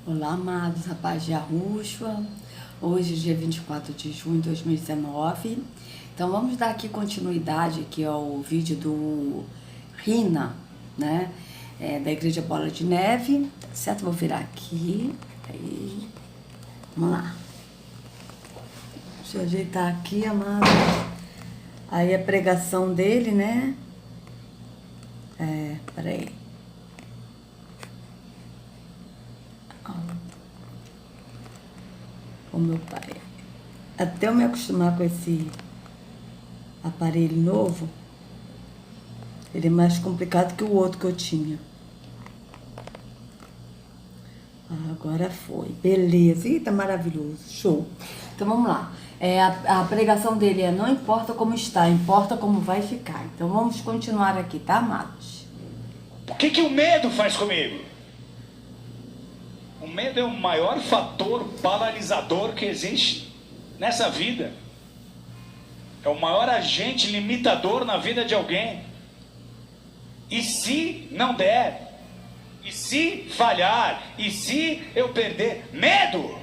Olá, amados, a paz de Yahushua. Hoje, dia 24 de junho de 2019. Então, vamos dar aqui continuidade aqui ao vídeo do Rina, né? Da Igreja Bola de Neve. Certo? Vou virar aqui. Aí. Vamos lá. Deixa eu ajeitar aqui, amados. Aí a pregação dele, né? Peraí. O meu pai. Até eu me acostumar com esse aparelho novo, ele é mais complicado que o outro que eu tinha. Agora foi. Beleza. Ih, tá maravilhoso. Show. Então vamos lá. A pregação dele é: não importa como está, importa como vai ficar. Então vamos continuar aqui, tá, amados? O que o medo faz comigo? O medo é o maior fator paralisador que existe nessa vida. É o maior agente limitador na vida de alguém. E se não der? E se falhar? E se eu perder? Medo!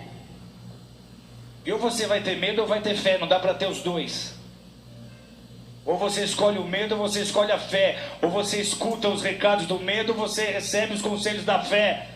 Ou você vai ter medo ou vai ter fé, não dá para ter os dois. Ou você escolhe o medo ou você escolhe a fé. Ou você escuta os recados do medo ou você recebe os conselhos da fé.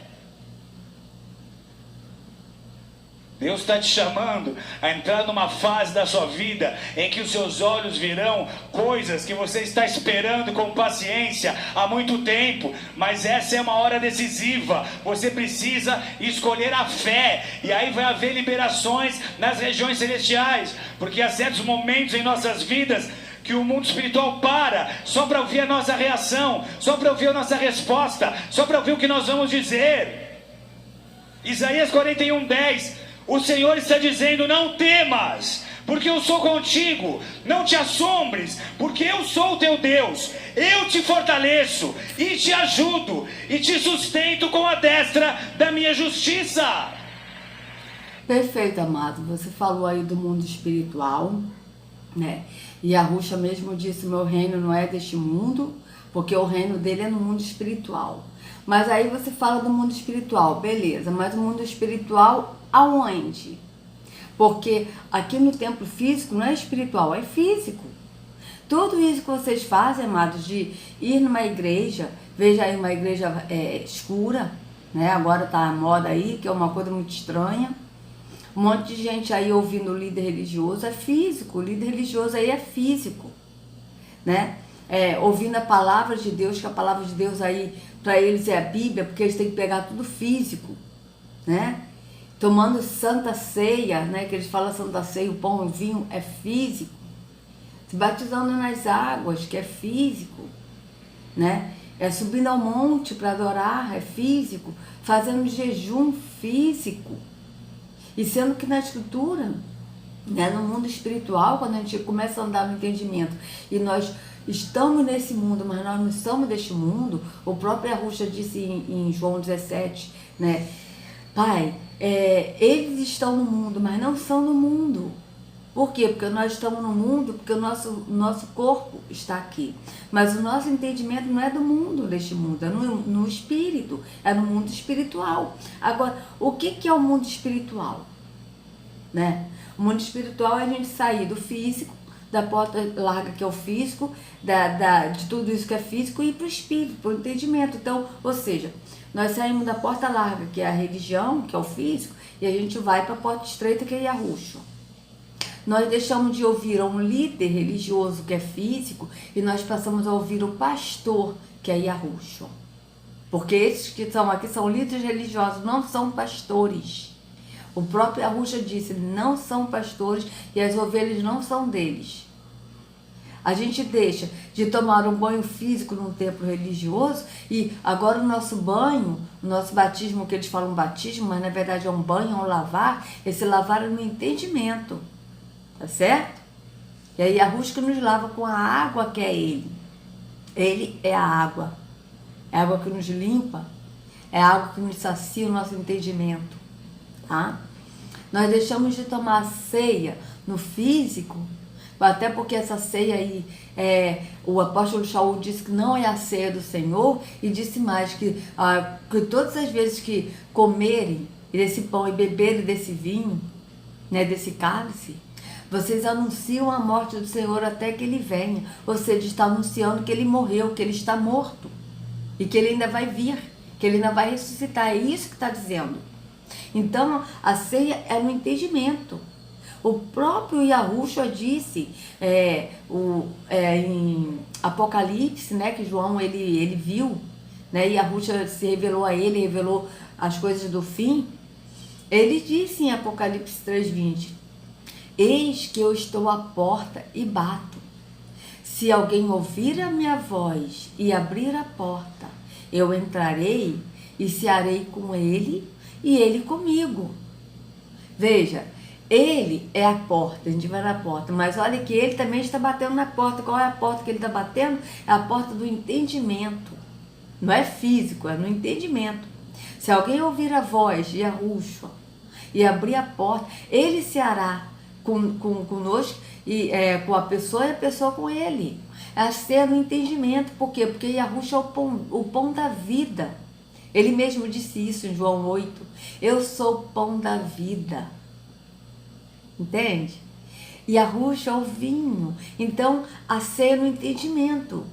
Deus está te chamando a entrar numa fase da sua vida em que os seus olhos virão coisas que você está esperando com paciência há muito tempo, mas essa é uma hora decisiva. Você precisa escolher a fé, e aí vai haver liberações nas regiões celestiais, porque há certos momentos em nossas vidas que o mundo espiritual para só para ouvir a nossa reação, só para ouvir a nossa resposta, só para ouvir o que nós vamos dizer. Isaías 41:10. O Senhor está dizendo: não temas, porque eu sou contigo. Não te assombres, porque eu sou o teu Deus. Eu te fortaleço e te ajudo e te sustento com a destra da minha justiça. Perfeito, amado. Você falou aí do mundo espiritual, né? E Yahushua mesmo disse: meu reino não é deste mundo, porque o reino dele é no mundo espiritual. Mas aí você fala do mundo espiritual, beleza, mas o mundo espiritual aonde? Porque aqui no templo físico não é espiritual, é físico. Tudo isso que vocês fazem, amados, de ir numa igreja, veja aí uma igreja escura, né? Agora tá a moda aí, que é uma coisa muito estranha. Um monte de gente aí ouvindo o líder religioso, é físico, o líder religioso aí é físico, né? Ouvindo a palavra de Deus, que a palavra de Deus aí para eles é a Bíblia, porque eles têm que pegar tudo físico, né? Tomando santa ceia, né? Que eles falam santa ceia, o pão e o vinho é físico. Se batizando nas águas, que é físico, né? Subindo ao monte para adorar, é físico. Fazendo jejum físico. E sendo que na escritura, né, no mundo espiritual, quando a gente começa a andar no entendimento e nós estamos nesse mundo, mas nós não somos deste mundo, o próprio Yahushua disse em João 17, né? Pai, eles estão no mundo, mas não são no mundo. Por quê? Porque nós estamos no mundo, porque o nosso corpo está aqui. Mas o nosso entendimento não é do mundo, deste mundo, é no espírito, é no mundo espiritual. Agora, o que é o mundo espiritual? Né? O mundo espiritual é a gente sair do físico, da porta larga que é o físico, de tudo isso que é físico, e ir para o espírito, para o entendimento. Então, ou seja, nós saímos da porta larga, que é a religião, que é o físico, e a gente vai para a porta estreita, que é Yahushua. Nós deixamos de ouvir um líder religioso, que é físico, e nós passamos a ouvir o pastor, que é Yahushua. Porque esses que estão aqui são líderes religiosos, não são pastores. O próprio Yahushua disse: não são pastores e as ovelhas não são deles. A gente deixa de tomar um banho físico num templo religioso e agora o nosso banho, o nosso batismo, que eles falam batismo, mas na verdade é um banho, é um lavar. Esse lavar é no entendimento, tá certo? E aí Yahushua nos lava com a água que é Ele. Ele é a água. É a água que nos limpa, é a água que nos sacia o nosso entendimento, tá? Nós deixamos de tomar ceia no físico, até porque essa ceia aí, o apóstolo Shaul disse que não é a ceia do Senhor, e disse mais que todas as vezes que comerem e desse pão e beberem desse vinho, né, desse cálice, vocês anunciam a morte do Senhor até que Ele venha. Ou seja, está anunciando que Ele morreu, que Ele está morto e que Ele ainda vai vir, que Ele ainda vai ressuscitar. É isso que está dizendo. Então, a ceia é no entendimento. O próprio Yahushua disse em Apocalipse, né, que João ele viu, né, Yahushua se revelou a ele, revelou as coisas do fim. Ele disse em Apocalipse 3:20: eis que eu estou à porta e bato. Se alguém ouvir a minha voz e abrir a porta, eu entrarei e cearei com ele e ele comigo. Veja, ele é a porta, a gente vai na porta, mas olha que ele também está batendo na porta. Qual é a porta que ele está batendo? É a porta do entendimento. Não é físico, é no entendimento. Se alguém ouvir a voz de Yahushua e abrir a porta, ele ceará conosco, e com a pessoa e a pessoa com ele. É ser no entendimento. Por quê? Porque Yahushua é o pão da vida. Ele mesmo disse isso em João 8. Eu sou o pão da vida. Entende? E Yahushua é o vinho. Então, a ceia no entendimento.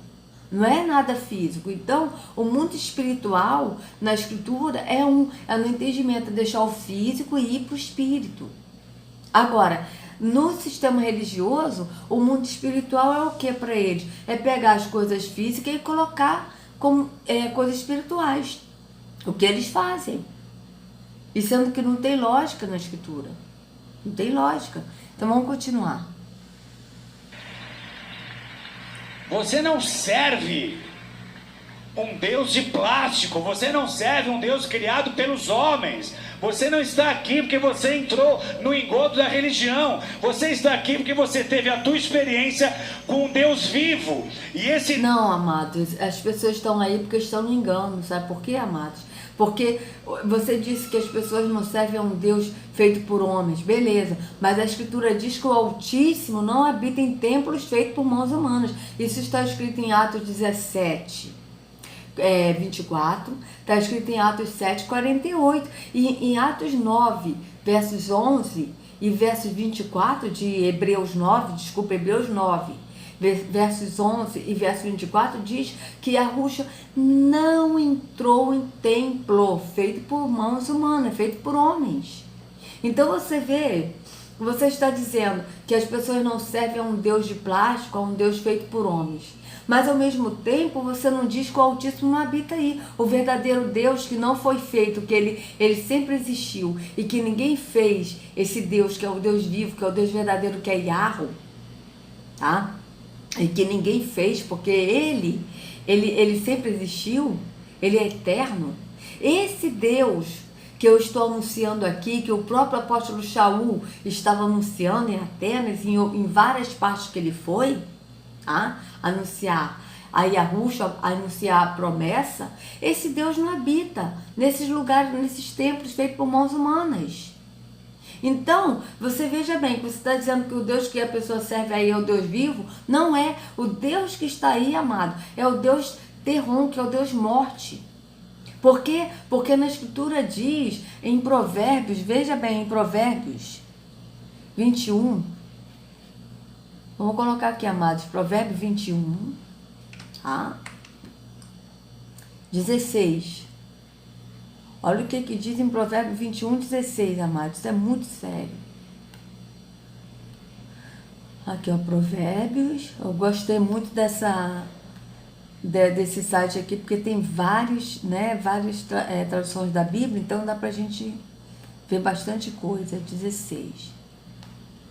Não é nada físico. Então, o mundo espiritual, na escritura, é no entendimento, deixar o físico e ir para o espírito. Agora, no sistema religioso, o mundo espiritual é o que para eles? É pegar as coisas físicas e colocar como coisas espirituais. O que eles fazem. E sendo que não tem lógica na escritura. Não tem lógica. Então vamos continuar. Você não serve um Deus de plástico, você não serve um Deus criado pelos homens. Você não está aqui porque você entrou no engodo da religião. Você está aqui porque você teve a tua experiência com um Deus vivo. E esse... Não, amados, as pessoas estão aí porque estão no engano. Sabe por quê, amados? Porque você disse que as pessoas não servem a um Deus feito por homens. Beleza, mas a Escritura diz que o Altíssimo não habita em templos feitos por mãos humanas. Isso está escrito em Atos 17. 24, está escrito em Atos 7, 48, e em Atos 9, versos 11 e versos 24 de Hebreus 9, versos 11 e verso 24, diz que Yahushua não entrou em templo feito por mãos humanas, feito por homens. Então você vê, você está dizendo que as pessoas não servem a um Deus de plástico, a um Deus feito por homens. Mas ao mesmo tempo você não diz que o Altíssimo não habita aí. O verdadeiro Deus que não foi feito, que ele sempre existiu e que ninguém fez, esse Deus que é o Deus vivo, que é o Deus verdadeiro, que é Yahweh, tá? E que ninguém fez, porque ele sempre existiu, ele é eterno. Esse Deus que eu estou anunciando aqui, que o próprio apóstolo Shaul estava anunciando em Atenas, em várias partes que ele foi, tá? Anunciar a Yahushua, anunciar a promessa, esse Deus não habita nesses lugares, nesses templos feitos por mãos humanas. Então, você veja bem, que você está dizendo que o Deus que a pessoa serve aí é o Deus vivo. Não é. O Deus que está aí, amado, é o Deus Terron, que é o Deus morte. Por quê? Porque na Escritura diz, em Provérbios, veja bem, em Provérbios 21, vamos colocar aqui, amados, Provérbios 21, tá? 16. Olha o que diz em Provérbios 21, 16, amados. Isso é muito sério. Aqui, ó, Provérbios. Eu gostei muito desse site aqui, porque tem várias traduções da Bíblia, então dá pra gente ver bastante coisa. 16.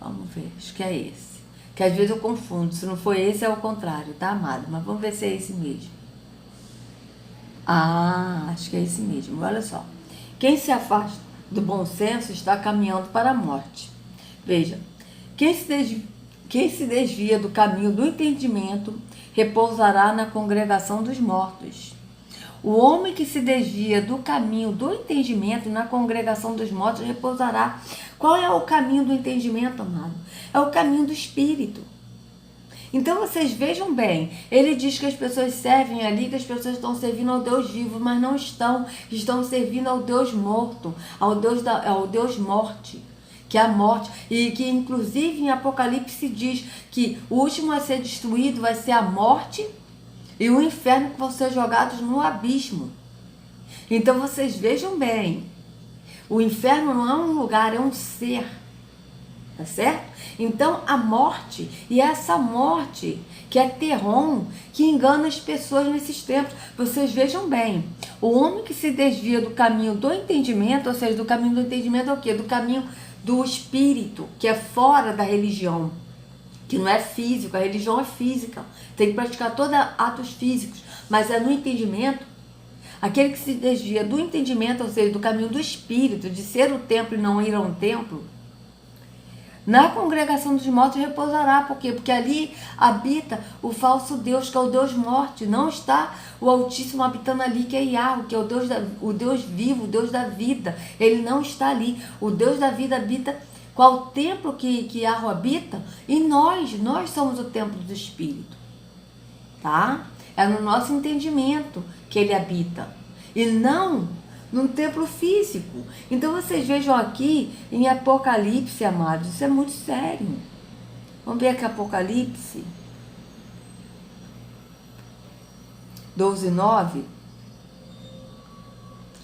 Vamos ver, acho que é esse. Que às vezes eu confundo. Se não for esse, é o contrário, tá, amado? Mas vamos ver se é esse mesmo. Ah, acho que é esse mesmo. Olha só. Quem se afasta do bom senso está caminhando para a morte. Veja, quem se desvia do caminho do entendimento repousará na congregação dos mortos. O homem que se desvia do caminho do entendimento na congregação dos mortos repousará. Qual é o caminho do entendimento, amado? É o caminho do Espírito. Então vocês vejam bem, ele diz que as pessoas servem ali, que as pessoas estão servindo ao Deus vivo, mas não estão, estão servindo ao Deus morto, ao Deus morte, que é a morte, e que inclusive em Apocalipse diz que o último a ser destruído vai ser a morte e o inferno, que vão ser jogados no abismo. Então vocês vejam bem, o inferno não é um lugar, é um ser. Tá certo? Então a morte, e essa morte que é Terron, que engana as pessoas nesses tempos. Vocês vejam bem, o homem que se desvia do caminho do entendimento, ou seja, do caminho do entendimento é o quê? Do caminho do espírito, que é fora da religião, que não é físico, a religião é física, tem que praticar todos atos físicos, mas é no entendimento. Aquele que se desvia do entendimento, ou seja, do caminho do espírito, de ser o templo e não ir a um templo, na congregação dos mortos repousará. Por quê? Porque ali habita o falso Deus, que é o Deus morte. Não está o Altíssimo habitando ali, que é Yahweh, que é o Deus vivo, o Deus da vida. Ele não está ali. O Deus da vida habita. Qual templo que Yahweh habita? E nós somos o templo do Espírito. Tá? É no nosso entendimento que ele habita. E não num templo físico. Então vocês vejam aqui em Apocalipse, amados, isso é muito sério. Vamos ver aqui Apocalipse 12:9.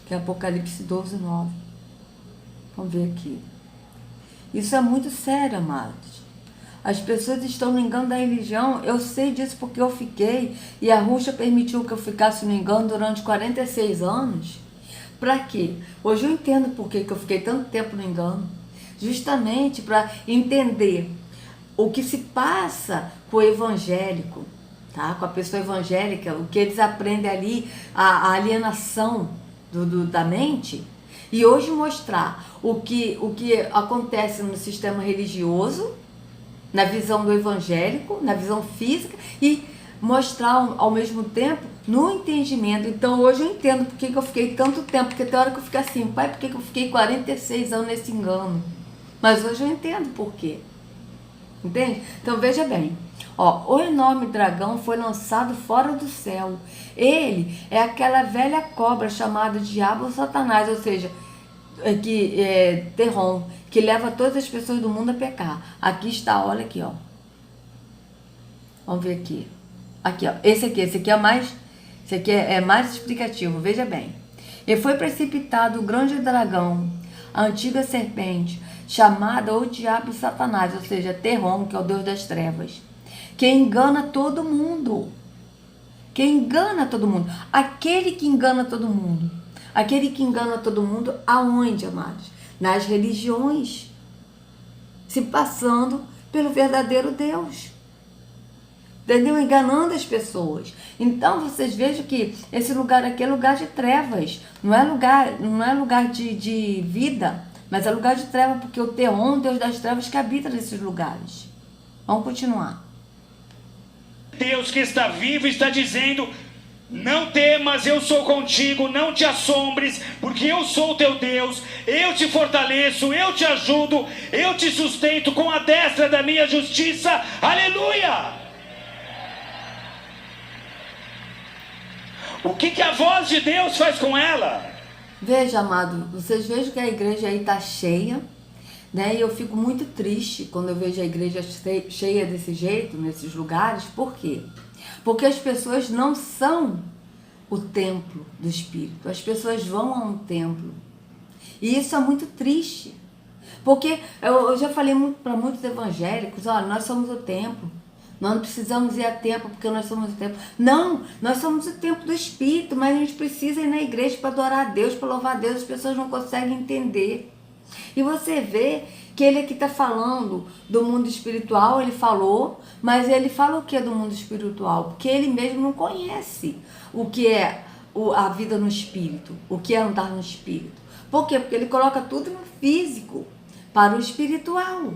Que é Apocalipse 12:9. Vamos ver aqui. Isso é muito sério, amados. As pessoas estão no engano da religião. Eu sei disso porque eu fiquei, e a Rússia permitiu que eu ficasse no engano durante 46 anos. Para quê? Hoje eu entendo por que eu fiquei tanto tempo no engano. Justamente para entender o que se passa com o evangélico, tá? Com a pessoa evangélica, o que eles aprendem ali, a alienação da mente. E hoje mostrar o que acontece no sistema religioso, na visão do evangélico, na visão física, e mostrar ao mesmo tempo no entendimento. Então hoje eu entendo por que eu fiquei tanto tempo, porque tem hora que eu fico assim, pai, por que eu fiquei 46 anos nesse engano? Mas hoje eu entendo por quê. Entende? Então veja bem, ó, o enorme dragão foi lançado fora do céu. Ele é aquela velha cobra chamada Diabo ou Satanás, ou seja, Terron, que leva todas as pessoas do mundo a pecar. Aqui está, olha aqui, ó. Vamos ver aqui. Aqui, ó. Esse aqui é mais explicativo, veja bem. E foi precipitado o grande dragão, a antiga serpente, chamada o Diabo e Satanás, ou seja, Terron, que é o Deus das trevas, que engana todo mundo. Que engana todo mundo. Aquele que engana todo mundo. Aquele que engana todo mundo, aonde, amados? Nas religiões. Se passando pelo verdadeiro Deus. Entendeu? Enganando as pessoas. Então vocês vejam que esse lugar aqui é lugar de trevas. Não é lugar de vida, mas é lugar de trevas, porque o Terron, Deus das trevas, que habita nesses lugares. Vamos continuar. Deus que está vivo está dizendo: não temas, eu sou contigo, não te assombres, porque eu sou o teu Deus, eu te fortaleço, eu te ajudo, eu te sustento com a destra da minha justiça. Aleluia! O que a voz de Deus faz com ela? Veja, amado, vocês vejam que a igreja aí está cheia, né? E eu fico muito triste quando eu vejo a igreja cheia desse jeito, nesses lugares. Por quê? Porque as pessoas não são o templo do Espírito. As pessoas vão a um templo. E isso é muito triste. Porque eu já falei para muitos evangélicos, olha, nós somos o templo. Nós não precisamos ir a templo porque nós somos o templo. Não, nós somos o templo do Espírito, mas a gente precisa ir na igreja para adorar a Deus, para louvar a Deus. As pessoas não conseguem entender. E você vê que ele aqui está falando do mundo espiritual, ele falou, mas ele fala o que é do mundo espiritual? Porque ele mesmo não conhece o que é a vida no espírito, o que é andar no espírito. Por quê? Porque ele coloca tudo no físico para o espiritual.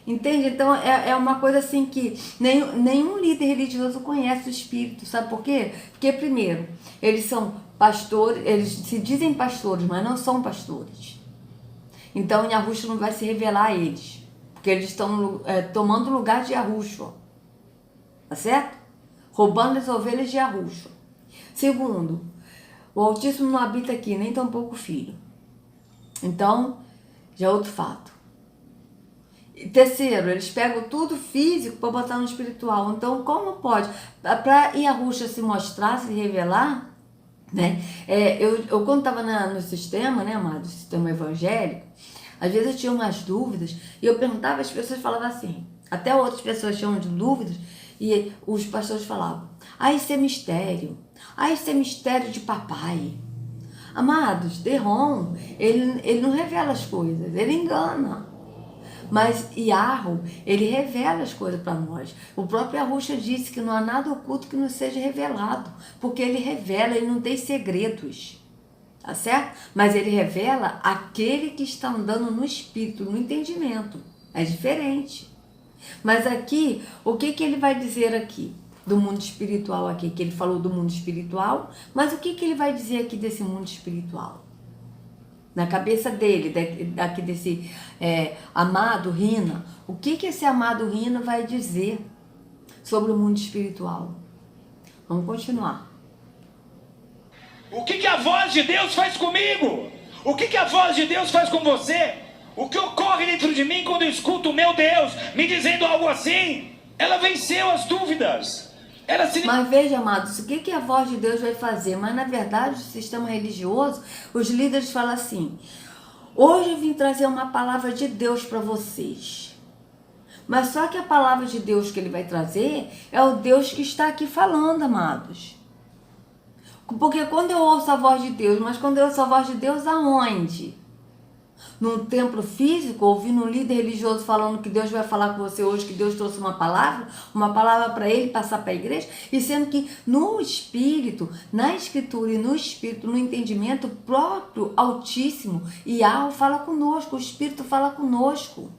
Entende? Então é uma coisa assim que nenhum líder religioso conhece o espírito. Sabe por quê? Porque primeiro, eles são pastores, eles se dizem pastores, mas não são pastores. Então Yahushua não vai se revelar a eles, porque eles estão tomando o lugar de Yahushua. tá certo? Roubando as ovelhas de Arruxo. Segundo, o Altíssimo não habita aqui, nem tampouco o Filho. Então, já é outro fato. E terceiro, eles pegam tudo físico para botar no espiritual. Então, como pode? Para Yahushua se mostrar, se revelar, né? Eu quando estava no sistema, né, amado? Sistema evangélico, às vezes eu tinha umas dúvidas e eu perguntava, as pessoas falavam assim, até outras pessoas tinham de dúvidas e os pastores falavam, isso é mistério, isso é mistério de papai. Amados, Deron, ele não revela as coisas, ele engana. Mas Yahweh, ele revela as coisas para nós. O próprio Yahushua disse que não há nada oculto que não seja revelado, porque ele revela, ele não tem segredos, tá certo? Mas ele revela aquele que está andando no espírito, no entendimento. É diferente. Mas aqui, o que ele vai dizer aqui? Do mundo espiritual aqui, que ele falou do mundo espiritual, mas o que ele vai dizer aqui desse mundo espiritual? Na cabeça dele, daqui desse amado Rina, o que esse amado Rina vai dizer sobre o mundo espiritual? Vamos continuar. O que a voz de Deus faz comigo? O que a voz de Deus faz com você? O que ocorre dentro de mim quando eu escuto o meu Deus me dizendo algo assim? Ela venceu as dúvidas. Mas veja, amados, o que a voz de Deus vai fazer? Mas na verdade, o sistema religioso, os líderes falam assim, hoje eu vim trazer uma palavra de Deus para vocês. Mas só que a palavra de Deus que ele vai trazer é o Deus que está aqui falando, amados. Porque quando eu ouço a voz de Deus, mas quando eu ouço a voz de Deus, aonde? Num templo físico, ouvindo um líder religioso falando que Deus vai falar com você hoje, que Deus trouxe uma palavra para ele passar para a igreja, e sendo que no Espírito, na Escritura e no Espírito, no entendimento, o próprio Altíssimo, Yahweh fala conosco, o Espírito fala conosco.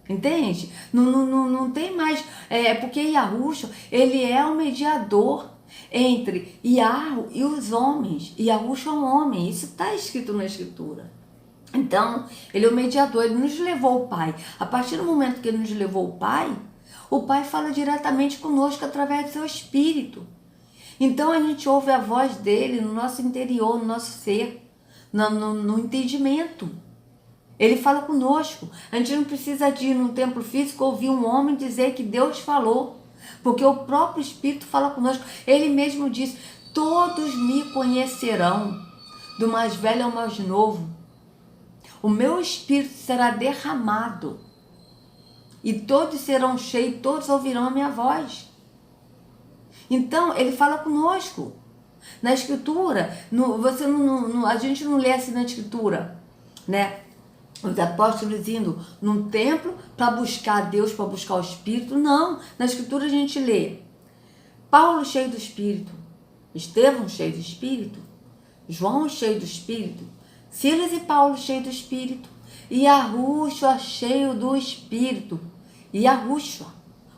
Entende? Não tem mais, porque Yahushua, ele é o mediador entre Yahweh e os homens. Yahushua é um homem, isso está escrito na Escritura. Então, ele é o mediador, ele nos levou ao Pai. A partir do momento que ele nos levou ao Pai, o Pai fala diretamente conosco através do seu Espírito. Então, a gente ouve a voz dele no nosso interior, no nosso ser, no entendimento. Ele fala conosco. A gente não precisa de ir num templo físico ouvir um homem dizer que Deus falou, porque o próprio Espírito fala conosco. Ele mesmo diz, todos me conhecerão, do mais velho ao mais novo. O meu Espírito será derramado e todos serão cheios, todos ouvirão a minha voz. Então, ele fala conosco. Na Escritura, a gente não lê assim na Escritura, né? Os apóstolos indo num templo para buscar Deus, para buscar o Espírito. Não, na Escritura a gente lê Paulo cheio do Espírito, Estevão cheio do Espírito, João cheio do Espírito, Silas e Paulo cheio do Espírito, e Yahushua cheio do Espírito, e Yahushua,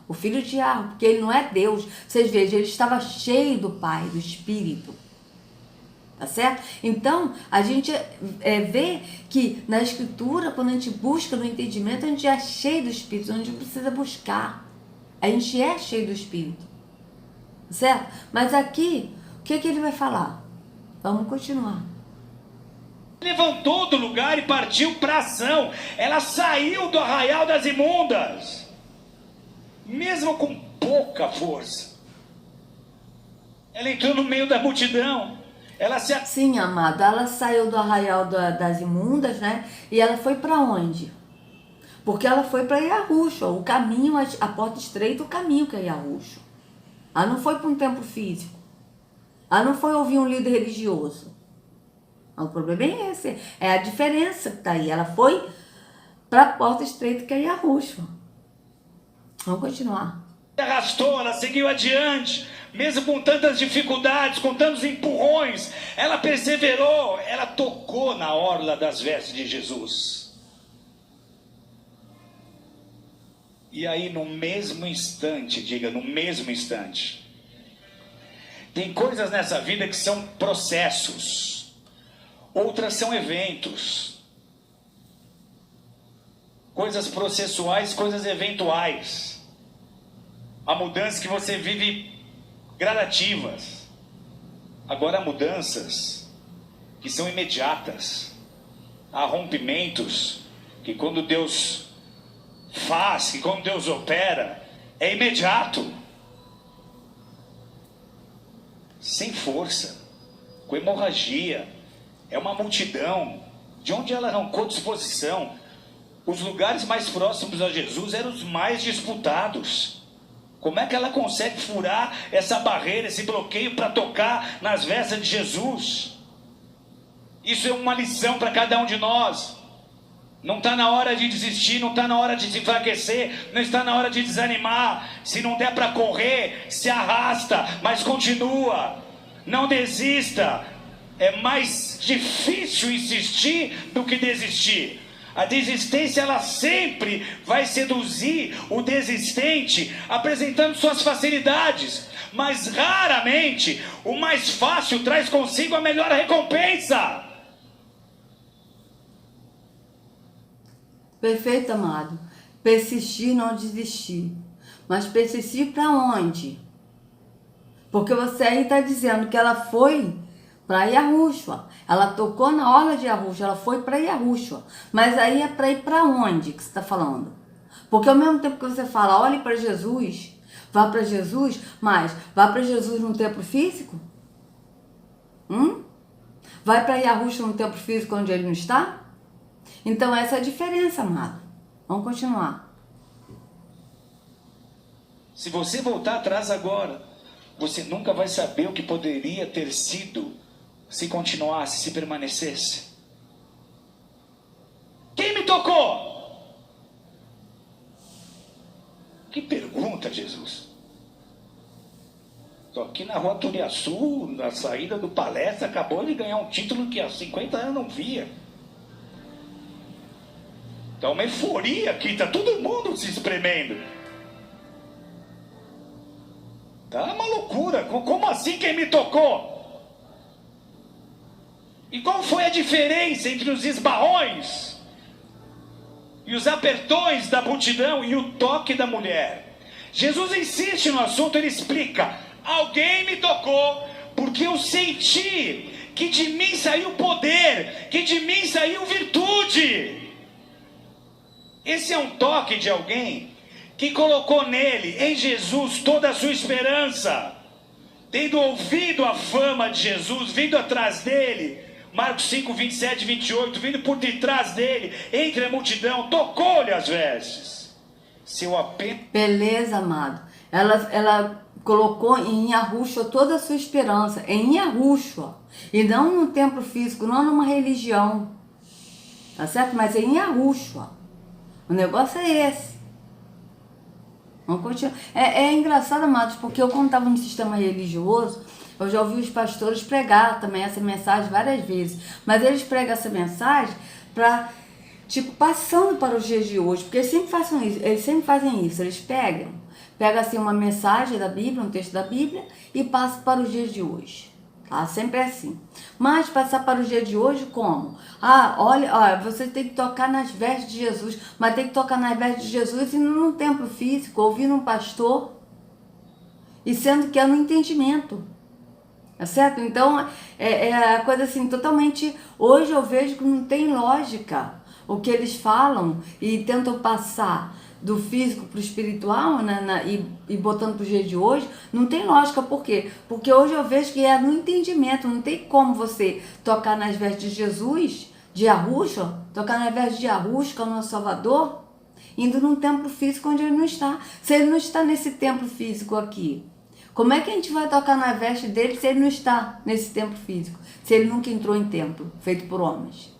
o filho de Yahweh, porque ele não é Deus. Vocês vejam, ele estava cheio do Pai, do Espírito. Tá certo? Então, a gente vê que na Escritura, quando a gente busca no entendimento, a gente é cheio do Espírito, a gente precisa buscar. A gente é cheio do Espírito. Tá certo? Mas aqui, o que ele vai falar? Vamos continuar. Levantou do lugar e partiu para a ação. Ela saiu do arraial das imundas, mesmo com pouca força. Ela entrou no meio da multidão. Sim, amada, ela saiu do arraial das imundas, né? E ela foi para onde? Porque ela foi para Yahushua, o caminho, a porta estreita, o caminho que é Yahushua. Ela não foi para um templo físico. Ela não foi ouvir um líder religioso. O problema é esse, é a diferença que está aí. Ela foi para a porta estreita que é Yahushua. Vamos continuar. Arrastou, ela seguiu adiante, mesmo com tantas dificuldades, com tantos empurrões, ela perseverou, ela tocou na orla das vestes de Jesus. E aí no mesmo instante, diga, no mesmo instante, tem coisas nessa vida que são processos. Outras são eventos, coisas processuais, coisas eventuais. Há mudanças que você vive gradativas. Agora há mudanças que são imediatas. Há rompimentos que quando Deus faz, que quando Deus opera, é imediato. Sem força, com hemorragia. É uma multidão. De onde ela arrancou disposição? Os lugares mais próximos a Jesus eram os mais disputados. Como é que ela consegue furar essa barreira, esse bloqueio para tocar nas vestes de Jesus? Isso é uma lição para cada um de nós. Não está na hora de desistir, não está na hora de se enfraquecer, não está na hora de desanimar. Se não der para correr, se arrasta, mas continua. Não desista. É mais difícil insistir do que desistir. A desistência, ela sempre vai seduzir o desistente, apresentando suas facilidades. Mas raramente o mais fácil traz consigo a melhor recompensa. Perfeito, amado. Persistir, não desistir. Mas persistir para onde? Porque você aí está dizendo que ela foi para Yahushua. Ela tocou na orla de Yahushua, ela foi para Yahushua. Mas aí é para ir para onde que você está falando? Porque ao mesmo tempo que você fala, olhe para Jesus, vá para Jesus, mas vá para Jesus no templo físico? Vai para Yahushua no templo físico onde ele não está? Então essa é a diferença, amado. Vamos continuar. Se você voltar atrás agora, você nunca vai saber o que poderia ter sido se continuasse, se permanecesse. Quem me tocou? Que pergunta, Jesus. Estou aqui na Rua Turiaçu, na saída do Palestra, acabou de ganhar um título que há 50 anos não via. Está uma euforia aqui, está todo mundo se espremendo. Tá uma loucura. Como assim quem me tocou? E qual foi a diferença entre os esbarrões e os apertões da multidão e o toque da mulher? Jesus insiste no assunto, ele explica: alguém me tocou porque eu senti que de mim saiu poder, que de mim saiu virtude. Esse é um toque de alguém que colocou nele, em Jesus, toda a sua esperança. Tendo ouvido a fama de Jesus, vindo atrás dele, Marcos 5, 27 e 28, vindo por detrás dele, entre a multidão, tocou-lhe as vestes. Seu apenas... Beleza, amado. Ela colocou em Yahushua toda a sua esperança, em Yahushua, e não no templo físico, não numa religião. Tá certo? Mas em Yahushua. O negócio é esse. Vamos continuar. É engraçado, amados, porque eu, quando estava no sistema religioso, eu já ouvi os pastores pregar também essa mensagem várias vezes. Mas eles pregam essa mensagem para, tipo, passando para os dias de hoje. Porque eles sempre fazem isso. Eles pegam assim uma mensagem da Bíblia, um texto da Bíblia, e passam para os dias de hoje. Tá? Sempre é assim. Mas passar para os dias de hoje como? Olha, você tem que tocar nas vestes de Jesus, mas tem que tocar nas vestes de Jesus e não num templo físico, ouvindo um pastor, e sendo que é no entendimento. Tá certo? Então, é a coisa assim, totalmente... Hoje eu vejo que não tem lógica o que eles falam e tentam passar do físico para o espiritual, né, e botando para o dia de hoje, não tem lógica. Por quê? Porque hoje eu vejo que é no entendimento. Não tem como você tocar nas vestes de Jesus, de Yahushua, tocar nas vestes de Yahushua, que é o nosso Salvador, indo num templo físico onde ele não está. Se ele não está nesse templo físico aqui, como é que a gente vai tocar na veste dele se ele não está nesse templo físico? Se ele nunca entrou em templo, feito por homens?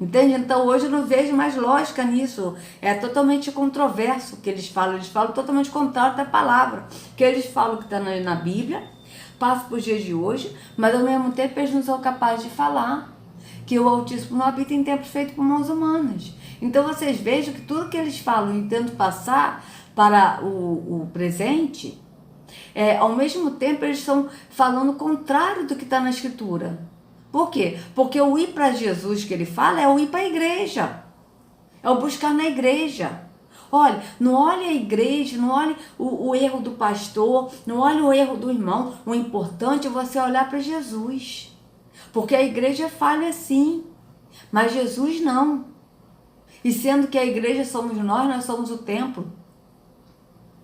Entende? Então hoje eu não vejo mais lógica nisso. É totalmente controverso o que eles falam. Eles falam totalmente contrário da palavra. Que eles falam que está na Bíblia, passa para os dias de hoje, mas ao mesmo tempo eles não são capazes de falar que o Altíssimo não habita em templo feito por mãos humanas. Então vocês vejam que tudo que eles falam e tentam passar para o presente, ao mesmo tempo eles estão falando o contrário do que está na Escritura. Por quê? Porque o ir para Jesus que ele fala é o ir para a igreja. É o buscar na igreja. Olha, não olhe a igreja, não olhe o erro do pastor, não olhe o erro do irmão. O importante é você olhar para Jesus. Porque a igreja falha sim, mas Jesus não. E sendo que a igreja somos nós somos o templo.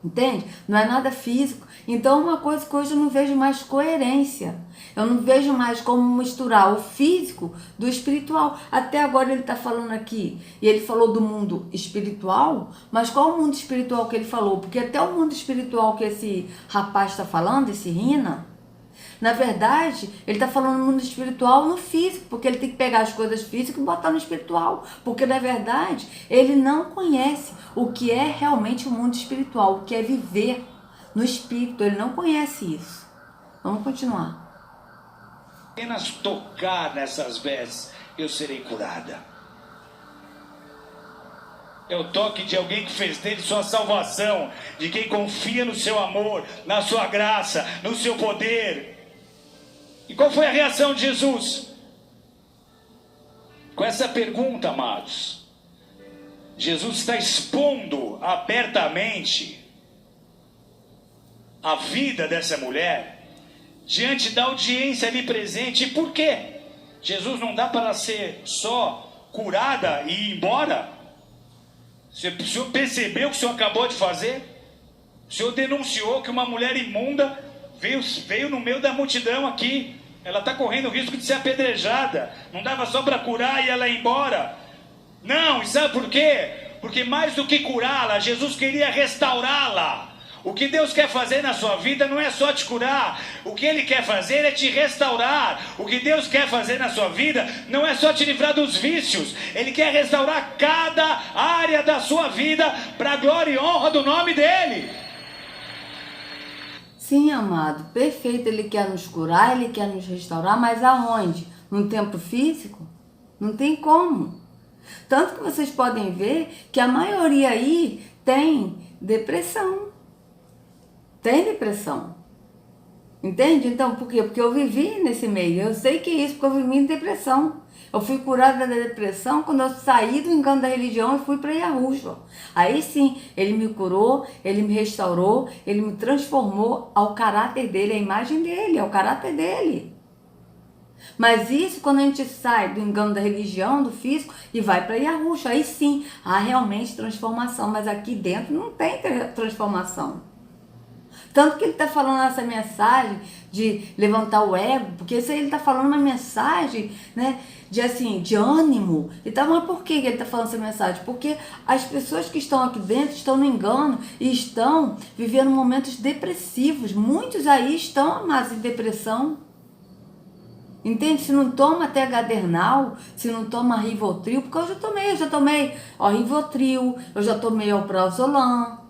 Entende? Não é nada físico. Então, uma coisa que hoje eu não vejo mais coerência. Eu não vejo mais como misturar o físico do espiritual. Até agora ele está falando aqui, e ele falou do mundo espiritual, mas qual o mundo espiritual que ele falou? Porque até o mundo espiritual que esse rapaz está falando, esse Rina, na verdade, ele está falando no mundo espiritual no físico, porque ele tem que pegar as coisas físicas e botar no espiritual. Porque, na verdade, ele não conhece o que é realmente o mundo espiritual, o que é viver no espírito. Ele não conhece isso. Vamos continuar. Apenas tocar nessas vestes, eu serei curada. É o toque de alguém que fez dele sua salvação, de quem confia no seu amor, na sua graça, no seu poder. E qual foi a reação de Jesus? Com essa pergunta, amados, Jesus está expondo abertamente a vida dessa mulher diante da audiência ali presente. E por quê? Jesus não dá para ser só curada e ir embora? O senhor percebeu o que o senhor acabou de fazer? O senhor denunciou que uma mulher imunda veio no meio da multidão aqui. Ela está correndo o risco de ser apedrejada. Não dava só para curar e ela ir embora? Não, e sabe por quê? Porque mais do que curá-la, Jesus queria restaurá-la. O que Deus quer fazer na sua vida não é só te curar. O que Ele quer fazer é te restaurar. O que Deus quer fazer na sua vida não é só te livrar dos vícios. Ele quer restaurar cada área da sua vida para a glória e honra do nome dEle. Sim, amado, perfeito. Ele quer nos curar, Ele quer nos restaurar, mas aonde? No templo físico? Não tem como. Tanto que vocês podem ver que a maioria aí tem depressão. Tem depressão. Entende? Então, por quê? Porque eu vivi nesse meio. Eu sei que é isso, porque eu vivi em depressão. Eu fui curada da depressão quando eu saí do engano da religião e fui para Yahushua. Aí sim, ele me curou, ele me restaurou, ele me transformou ao caráter dele, à imagem dele, ao caráter dele. Mas isso quando a gente sai do engano da religião, do físico, e vai para Yahushua. Aí sim, há realmente transformação. Mas aqui dentro não tem transformação. Tanto que ele está falando essa mensagem de levantar o ego, porque isso aí ele está falando uma mensagem, né, de ânimo. Então, mas por que ele está falando essa mensagem? Porque as pessoas que estão aqui dentro estão no engano e estão vivendo momentos depressivos. Muitos aí estão, amados, em depressão. Entende? Se não toma até Gadernal, se não toma Rivotril, porque eu já tomei Rivotril, eu já tomei Alprazolam.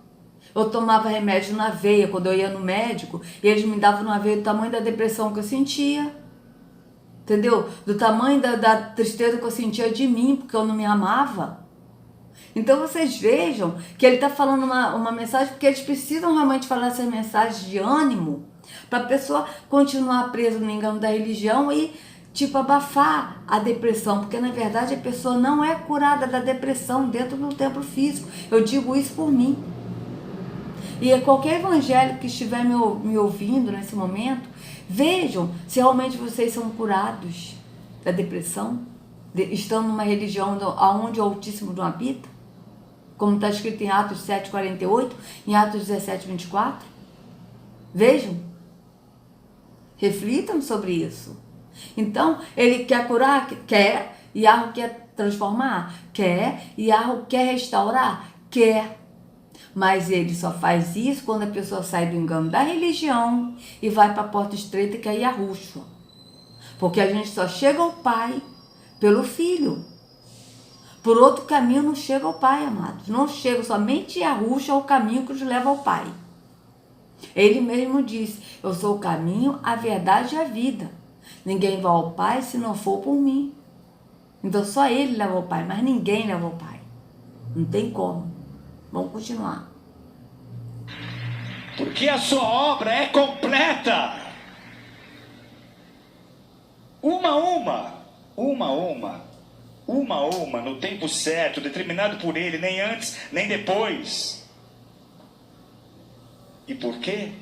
Eu tomava remédio na veia quando eu ia no médico, e eles me davam na veia do tamanho da depressão que eu sentia. Entendeu? Do tamanho da tristeza que eu sentia de mim, porque eu não me amava. Então vocês vejam que ele está falando uma mensagem, porque eles precisam realmente falar essas mensagens de ânimo, para a pessoa continuar presa no engano da religião e abafar a depressão, porque na verdade a pessoa não é curada da depressão dentro do templo físico. Eu digo isso por mim. E qualquer evangélico que estiver me ouvindo nesse momento, vejam se realmente vocês são curados da depressão, estando numa religião onde o Altíssimo não habita, como está escrito em Atos 7,48, em Atos 17,24. Vejam, reflitam sobre isso. Então, ele quer curar? Quer. Yahweh quer transformar? Quer. Yahweh quer restaurar? Quer. Mas ele só faz isso quando a pessoa sai do engano da religião e vai para a porta estreita, que é Yahushua. Porque a gente só chega ao Pai pelo Filho. Por outro caminho não chega ao Pai, amados. Não chega, somente Yahushua é o caminho que nos leva ao Pai. Ele mesmo disse: eu sou o caminho, a verdade e a vida. Ninguém vai ao Pai se não for por mim. Então só ele leva ao Pai, mas ninguém leva ao Pai. Não tem como. Vamos continuar. Porque a sua obra é completa. Uma. uma a uma, no tempo certo, determinado por Ele, nem antes, nem depois. E por quê?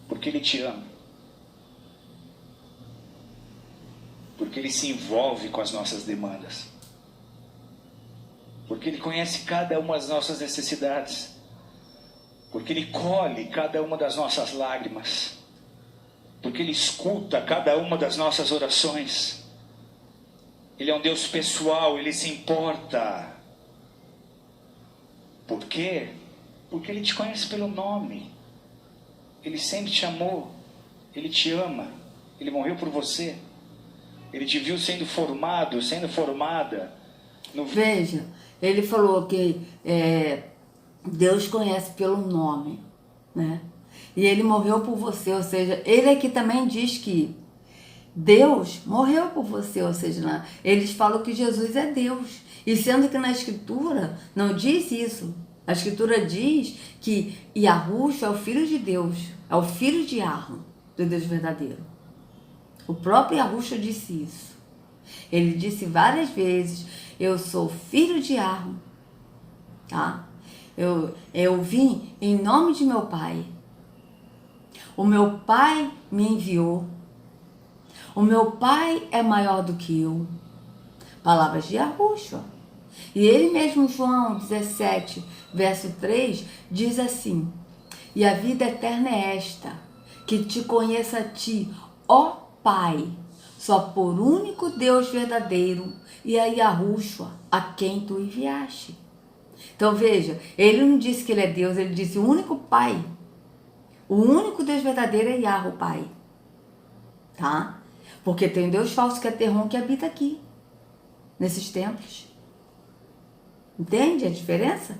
Porque Ele te ama. Porque Ele se envolve com as nossas demandas. Porque Ele conhece cada uma das nossas necessidades. Porque Ele colhe cada uma das nossas lágrimas. Porque Ele escuta cada uma das nossas orações. Ele é um Deus pessoal, Ele se importa. Por quê? Porque Ele te conhece pelo nome. Ele sempre te amou. Ele te ama. Ele morreu por você. Ele te viu sendo formado, sendo formada. Veja, ele falou que Deus conhece pelo nome, né? E Ele morreu por você, ou seja, Ele aqui também diz que Deus morreu por você, ou seja, eles falam que Jesus é Deus. E sendo que na Escritura não diz isso. A Escritura diz que Yahushua é o Filho de Deus, é o filho de Yahweh, do Deus verdadeiro. O próprio Yahushua disse isso. Ele disse várias vezes, eu sou filho de Yahweh, tá? Eu vim em nome de meu Pai. O meu Pai me enviou. O meu Pai é maior do que eu. Palavras de Yahushua. E ele mesmo, João 17, verso 3, diz assim: e a vida eterna é esta, que te conheça a ti, ó Pai, só por único Deus verdadeiro, e a Yahushua, a quem tu enviaste. Então veja, ele não disse que ele é Deus, ele disse o único Pai. O único Deus verdadeiro é Yahweh, o Pai. Tá? Porque tem Deus falso que é Terron que habita aqui, nesses templos. Entende a diferença?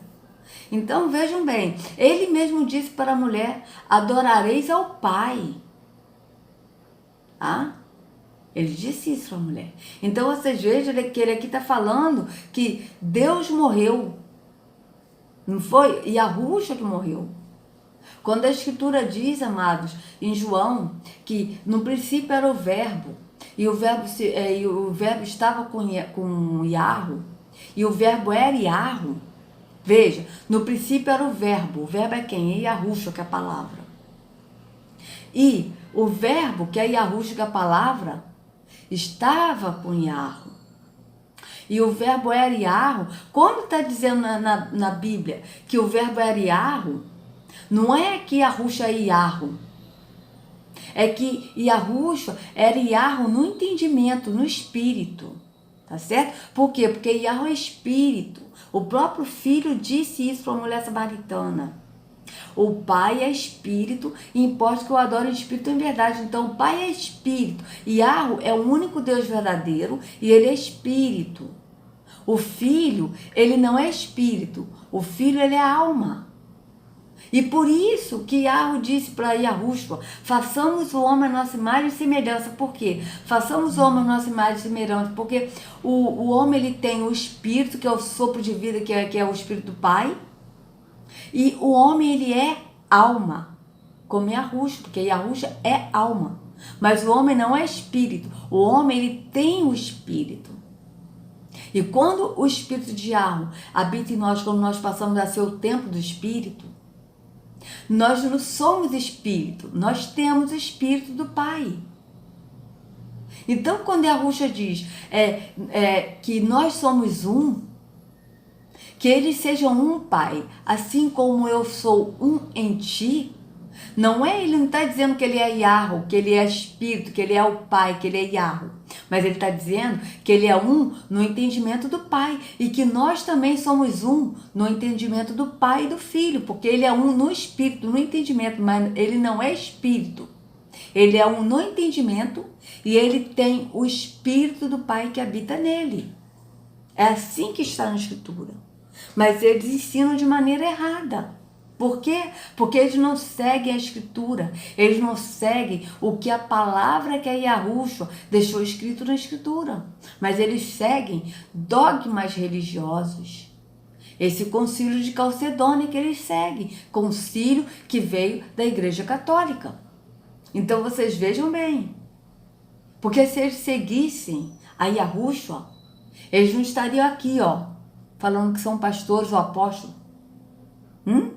Então vejam bem, ele mesmo disse para a mulher, adorareis ao Pai. Tá? Ele disse isso para a mulher. Então vocês vejam que ele aqui está falando que Deus morreu. Não foi Yahushua que morreu. Quando a Escritura diz, amados, em João, que no princípio era o verbo, e o verbo estava com Yahweh, e o verbo era Yahweh. Veja, no princípio era o verbo é quem? É Yahushua, que é a palavra. E o verbo, que é Yahushua, que é a palavra, estava com Yahweh. E o verbo era Yahweh. Quando está dizendo na Bíblia que o verbo era Yahweh, não é que Yahushua é Yahweh. É que Yahushua era Yahweh no entendimento, no espírito. Tá certo? Por quê? Porque Yahweh é espírito. O próprio Filho disse isso para a mulher samaritana. O Pai é espírito e importa que eu adoro em espírito e em verdade. Então o Pai é espírito. Yahweh é o único Deus verdadeiro e ele é espírito. O Filho, ele não é espírito. O Filho, ele é alma. E por isso que Yahweh disse para Yahushua, façamos o homem a nossa imagem e semelhança. Por quê? Façamos o homem a nossa imagem e semelhança. Porque o homem, ele tem o espírito, que é o sopro de vida, que é o espírito do Pai. E o homem, ele é alma, como Yahushua, porque Yahushua é alma. Mas o homem não é espírito. O homem, ele tem o espírito. E quando o espírito de Yahweh habita em nós, quando nós passamos a ser o templo do espírito, nós não somos espírito, nós temos o espírito do Pai. Então, quando Yahushua diz que nós somos um, que eles sejam um, Pai, assim como eu sou um em ti, ele não está dizendo que ele é Yahweh, que ele é espírito, que ele é o Pai, que ele é Yahweh. Mas ele está dizendo que ele é um no entendimento do Pai e que nós também somos um no entendimento do Pai e do Filho, porque ele é um no espírito, no entendimento, mas ele não é espírito. Ele é um no entendimento e ele tem o espírito do Pai que habita nele. É assim que está na Escritura. Mas eles ensinam de maneira errada. Por quê? Porque eles não seguem a Escritura, eles não seguem o que a palavra que é Yahushua deixou escrito na Escritura, mas eles seguem dogmas religiosos. Esse concílio de Calcedônia que eles seguem, concílio que veio da Igreja Católica. Então vocês vejam bem, porque se eles seguissem a Yahushua, eles não estariam aqui, falando que são pastores ou apóstolos. O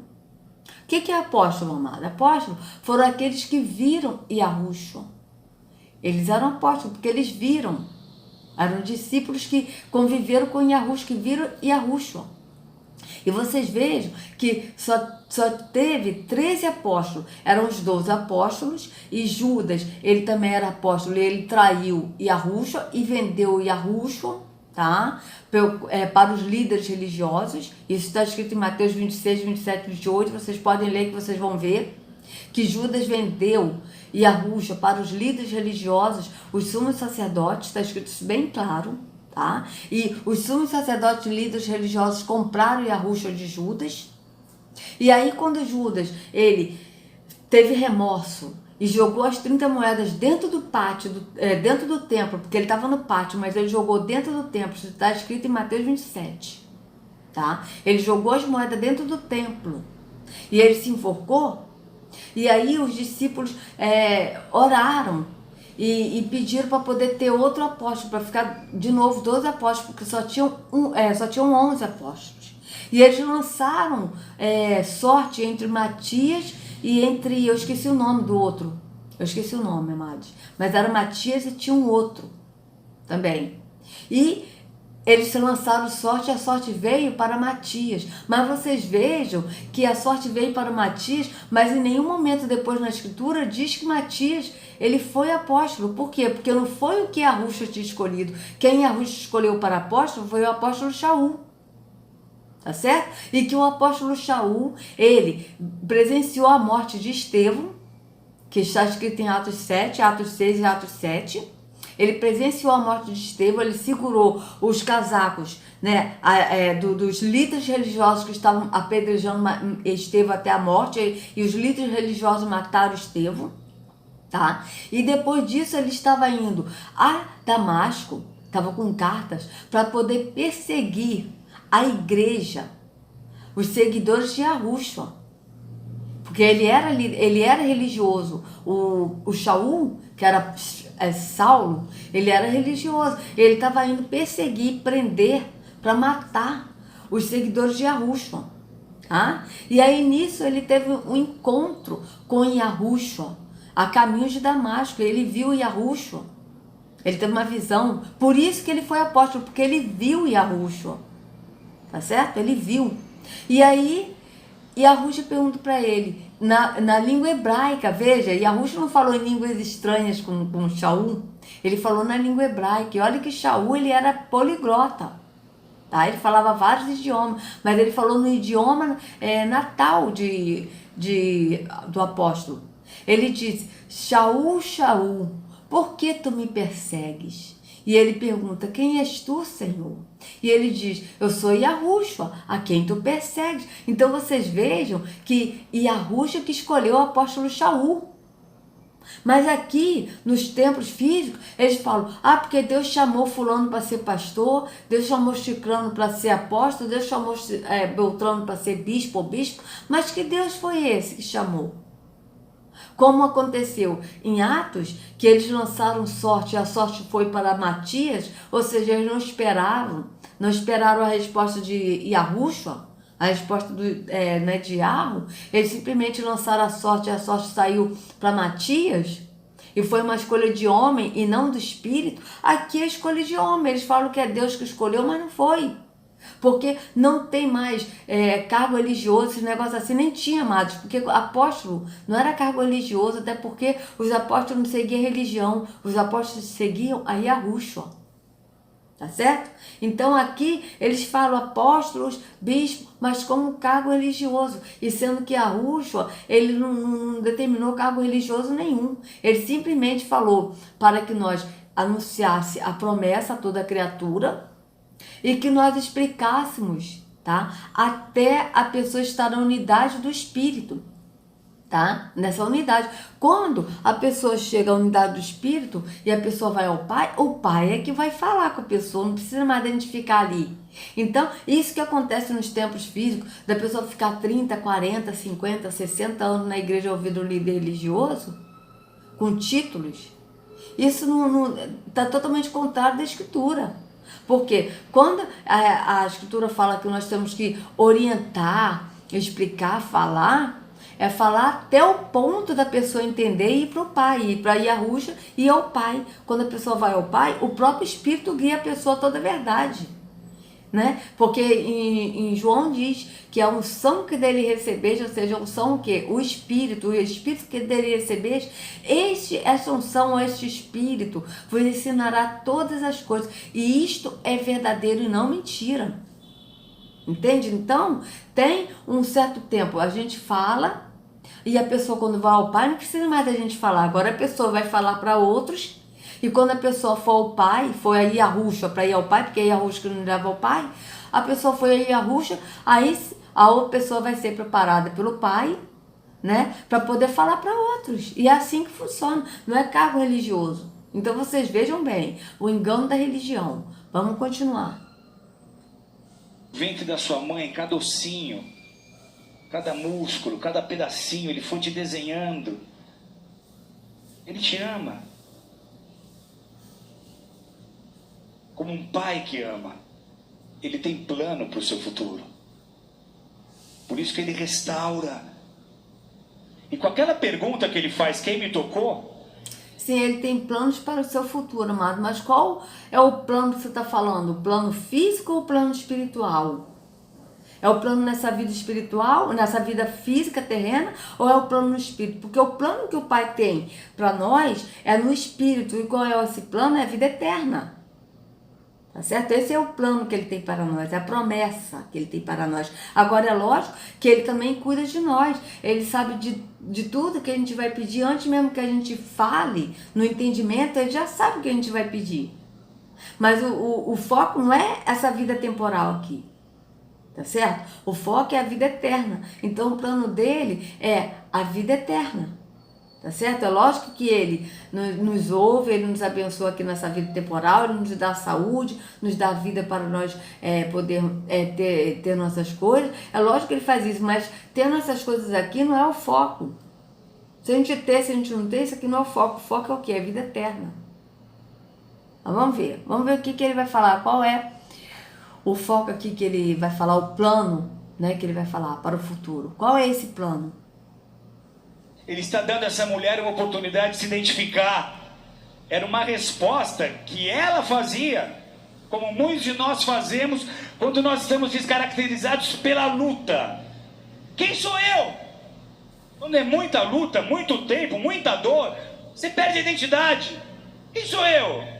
que é apóstolo, amado? Apóstolo foram aqueles que viram Yahushua. Eles eram apóstolos porque eles viram. Eram discípulos que conviveram com Yahushua, que viram Yahushua. E vocês vejam que só teve 13 apóstolos. Eram os 12 apóstolos e Judas, ele também era apóstolo. Ele traiu Yahushua e vendeu Yahushua, tá? Para os líderes religiosos. Isso está escrito em Mateus 26, 27, 28. Vocês podem ler que vocês vão ver que Judas vendeu Yahushua para os líderes religiosos, os sumos sacerdotes. Está escrito isso bem claro. Tá? E os sumos sacerdotes e líderes religiosos compraram Yahushua de Judas. E aí quando Judas, ele teve remorso e jogou as 30 moedas dentro do pátio, dentro do templo, porque ele estava no pátio, mas ele jogou dentro do templo, isso está escrito em Mateus 27. Tá? Ele jogou as moedas dentro do templo e ele se enforcou. E aí os discípulos oraram e pediram para poder ter outro apóstolo, para ficar de novo 12 apóstolos, porque só tinham 11 apóstolos. E eles lançaram sorte entre Matias e entre, eu esqueci o nome do outro, amados, mas era Matias e tinha um outro também. E eles se lançaram sorte, a sorte veio para Matias. Mas vocês vejam que a sorte veio para Matias, mas em nenhum momento depois na escritura diz que Matias, ele foi apóstolo. Por quê? Porque não foi o que Yahushua tinha escolhido. Quem Yahushua escolheu para apóstolo foi o apóstolo Shaul. Tá certo? E que o apóstolo Shaul, ele presenciou a morte de Estevão, que está escrito em Atos 7, Atos 6 e Atos 7. Ele presenciou a morte de Estevão, ele segurou os casacos, né, dos líderes religiosos que estavam apedrejando Estevão até a morte, e os líderes religiosos mataram Estevão, tá? E depois disso ele estava indo a Damasco, estava com cartas para poder perseguir a igreja, os seguidores de Yahushua, porque ele era religioso. O Shaul, que era Saulo, ele era religioso. Ele estava indo perseguir, prender, para matar os seguidores de Yahushua. Tá? E aí nisso ele teve um encontro com Yahushua, a caminho de Damasco. Ele viu Yahushua. Ele teve uma visão. Por isso que ele foi apóstolo, porque ele viu Yahushua. Tá certo? Ele viu. E aí Yahushua pergunta para ele, na língua hebraica, veja, Yahushua não falou em línguas estranhas com Shaul, ele falou na língua hebraica. E olha que Shaul, ele era poliglota, tá? Ele falava vários idiomas, mas ele falou no idioma natal do apóstolo. Ele disse: Shaul, Shaul, por que tu me persegues? E ele pergunta: quem és tu, Senhor? E ele diz: eu sou Yahushua, a quem tu persegues. Então vocês vejam que Yahushua que escolheu o apóstolo Shaul. Mas aqui, nos templos físicos, eles falam: porque Deus chamou fulano para ser pastor, Deus chamou Cicrano para ser apóstolo, Deus chamou Beltrano para ser bispo ou bispo. Mas que Deus foi esse que chamou? Como aconteceu em Atos, que eles lançaram sorte e a sorte foi para Matias, ou seja, eles não esperaram a resposta de Yahushua, a resposta de Yarro. Eles simplesmente lançaram a sorte e a sorte saiu para Matias, e foi uma escolha de homem e não do Espírito. Aqui é escolha de homem, eles falam que é Deus que escolheu, mas não foi. Porque não tem mais cargo religioso, esse negócio assim, nem tinha, amados, porque apóstolo não era cargo religioso, até porque os apóstolos não seguiam religião, os apóstolos seguiam a Yahushua, tá certo? Então aqui eles falam apóstolos, bispos, mas como cargo religioso, e sendo que Yahushua, ele não determinou cargo religioso nenhum, ele simplesmente falou para que nós anunciasse a promessa a toda criatura, e que nós explicássemos, tá? Até a pessoa estar na unidade do Espírito, tá? Nessa unidade. Quando a pessoa chega à unidade do Espírito e a pessoa vai ao Pai, o Pai é que vai falar com a pessoa, não precisa mais identificar ali. Então, isso que acontece nos templos físicos, da pessoa ficar 30, 40, 50, 60 anos na igreja ouvindo um líder religioso, com títulos, Isso não tá totalmente contrário da Escritura. Porque quando a Escritura fala que nós temos que orientar, explicar, falar, é falar até o ponto da pessoa entender e ir para o Pai, ir para Yahushua e ao Pai. Quando a pessoa vai ao Pai, o próprio Espírito guia a pessoa a toda a verdade. Né? Porque em João diz que a unção que dele recebeis, ou seja, a unção o quê? O Espírito que dele recebeis, essa unção, este Espírito, vos ensinará todas as coisas. E isto é verdadeiro e não mentira. Entende? Então, tem um certo tempo, a gente fala, e a pessoa quando vai ao Pai, não precisa mais da gente falar. Agora a pessoa vai falar para outros. E quando a pessoa for ao Pai, foi a Yahushua para ir ao Pai, porque é Yahushua que nos leva ao Pai, a pessoa foi a Yahushua, aí a outra pessoa vai ser preparada pelo Pai, né, para poder falar para outros. E é assim que funciona, não é cargo religioso. Então vocês vejam bem, o engano da religião. Vamos continuar. O ventre da sua mãe, cada ossinho, cada músculo, cada pedacinho, ele foi te desenhando. Ele te ama. Como um pai que ama, ele tem plano para o seu futuro. Por isso que ele restaura. E com aquela pergunta que ele faz, quem me tocou? Sim, ele tem planos para o seu futuro, amado. Mas qual é o plano que você está falando? O plano físico ou o plano espiritual? É o plano nessa vida espiritual, nessa vida física terrena, ou é o plano no espírito? Porque o plano que o Pai tem para nós é no espírito. E qual é esse plano? É a vida eterna. Tá certo? Esse é o plano que ele tem para nós, é a promessa que ele tem para nós. Agora é lógico que ele também cuida de nós. Ele sabe de tudo que a gente vai pedir, antes mesmo que a gente fale no entendimento, ele já sabe o que a gente vai pedir. Mas o foco não é essa vida temporal aqui. Tá certo? O foco é a vida eterna. Então o plano dele é a vida eterna. Tá certo? É lógico que ele nos ouve, ele nos abençoa aqui nessa vida temporal, ele nos dá saúde, nos dá vida para nós poder ter nossas coisas. É lógico que ele faz isso, mas ter nossas coisas aqui não é o foco. Se a gente ter, se a gente não ter, isso aqui não é o foco. O foco é o quê? É a vida eterna. Mas vamos ver o que ele vai falar. Qual é o foco aqui que ele vai falar, o plano, né, que ele vai falar para o futuro. Qual é esse plano? Ele está dando a essa mulher uma oportunidade de se identificar. Era uma resposta que ela fazia, como muitos de nós fazemos quando nós estamos descaracterizados pela luta. Quem sou eu? Quando é muita luta, muito tempo, muita dor, você perde a identidade. Quem sou eu?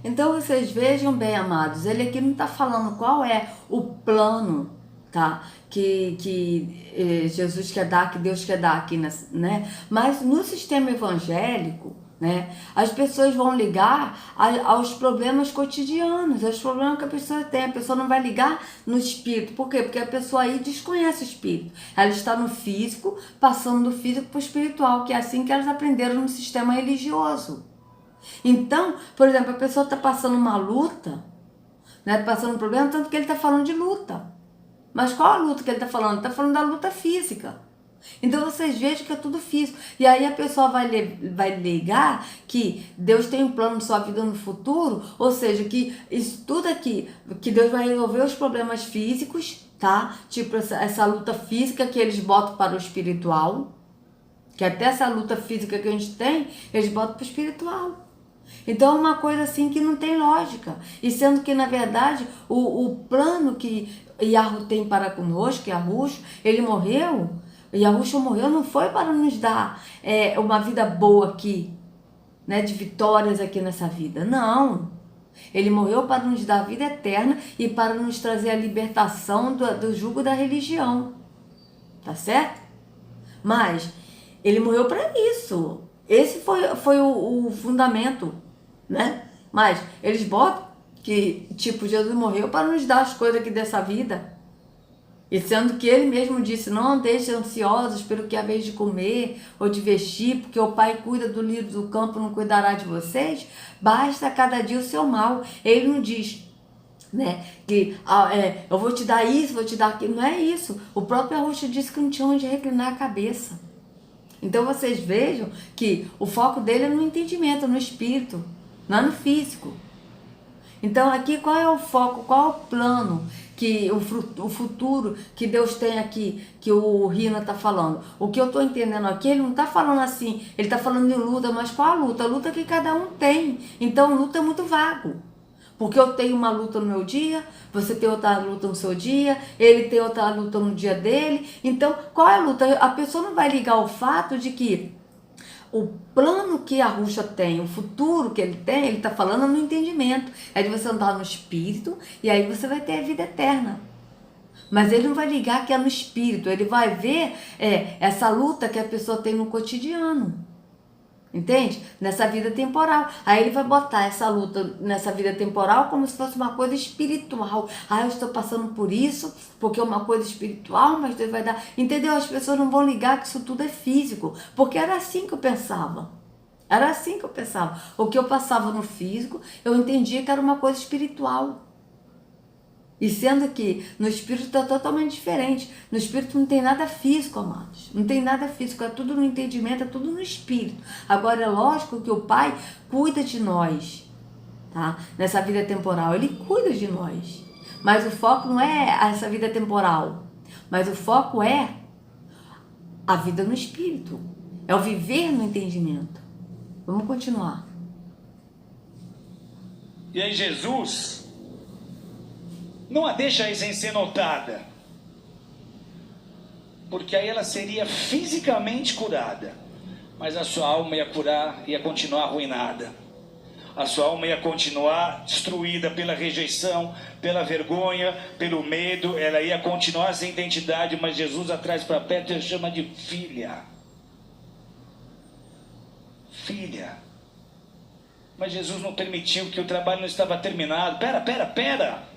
Então vocês vejam bem, amados, ele aqui não está falando qual é o plano, tá? Que Jesus quer dar, que Deus quer dar aqui, né? Mas no sistema evangélico, né, as pessoas vão ligar aos problemas cotidianos, aos problemas que a pessoa tem. A pessoa não vai ligar no espírito. Por quê? Porque a pessoa aí desconhece o espírito. Ela está no físico, passando do físico para o espiritual, que é assim que elas aprenderam no sistema religioso. Então, por exemplo, a pessoa está passando uma luta, né, passando um problema, tanto que ele está falando de luta. Mas qual a luta que ele está falando? Ele está falando da luta física. Então vocês vejam que é tudo físico. E aí a pessoa vai ligar que Deus tem um plano de sua vida no futuro, ou seja, que isso tudo aqui, que Deus vai resolver os problemas físicos, tá? Tipo essa luta física que eles botam para o espiritual, que até essa luta física que a gente tem, eles botam para o espiritual. Então é uma coisa assim que não tem lógica. E sendo que, na verdade, o plano que Yahu tem para conosco, Yahushua, ele morreu, Yahushua morreu não foi para nos dar uma vida boa aqui, né, de vitórias aqui nessa vida. Não. Ele morreu para nos dar a vida eterna e para nos trazer a libertação do jugo da religião. Tá certo? Mas ele morreu para isso. Esse foi o fundamento, né? Mas eles botam que, tipo, Jesus morreu para nos dar as coisas aqui dessa vida. E sendo que ele mesmo disse, não andeis ansiosos pelo que haveis de comer ou de vestir, porque o Pai cuida do lírio do campo, não cuidará de vocês, basta cada dia o seu mal. Ele não diz, né, que eu vou te dar isso, vou te dar aquilo. Não é isso. O próprio Yahushua disse que não tinha onde reclinar a cabeça. Então vocês vejam que o foco dele é no entendimento, no espírito, não é no físico. Então aqui qual é o foco, qual é o plano, que o futuro que Deus tem aqui, que o Rina está falando? O que eu estou entendendo aqui, ele não está falando assim, ele está falando de luta, mas qual a luta? A luta que cada um tem. Então luta é muito vago. Porque eu tenho uma luta no meu dia, você tem outra luta no seu dia, ele tem outra luta no dia dele. Então, qual é a luta? A pessoa não vai ligar o fato de que o plano que a Ruxa tem, o futuro que ele tem, ele está falando no entendimento. É de você andar no espírito e aí você vai ter a vida eterna. Mas ele não vai ligar que é no espírito, ele vai ver essa luta que a pessoa tem no cotidiano. Entende? Nessa vida temporal. Aí ele vai botar essa luta nessa vida temporal como se fosse uma coisa espiritual. Ah, eu estou passando por isso porque é uma coisa espiritual, mas Deus vai dar... Entendeu? As pessoas não vão ligar que isso tudo é físico. Porque era assim que eu pensava. Era assim que eu pensava. O que eu passava no físico, eu entendia que era uma coisa espiritual. E sendo que no espírito está totalmente diferente. No espírito não tem nada físico, amados. Não tem nada físico, é tudo no entendimento, é tudo no espírito. Agora é lógico que o Pai cuida de nós, tá? Nessa vida temporal, Ele cuida de nós. Mas o foco não é essa vida temporal. Mas o foco é a vida no espírito. É o viver no entendimento. Vamos continuar. E aí Jesus não a deixa aí sem ser notada, porque aí ela seria fisicamente curada, mas a sua alma ia continuar arruinada. A sua alma ia continuar destruída pela rejeição, pela vergonha, pelo medo. Ela ia continuar sem identidade, mas Jesus atrás para perto ele chama de filha. Filha. Mas Jesus não permitiu, que o trabalho não estava terminado. Pera.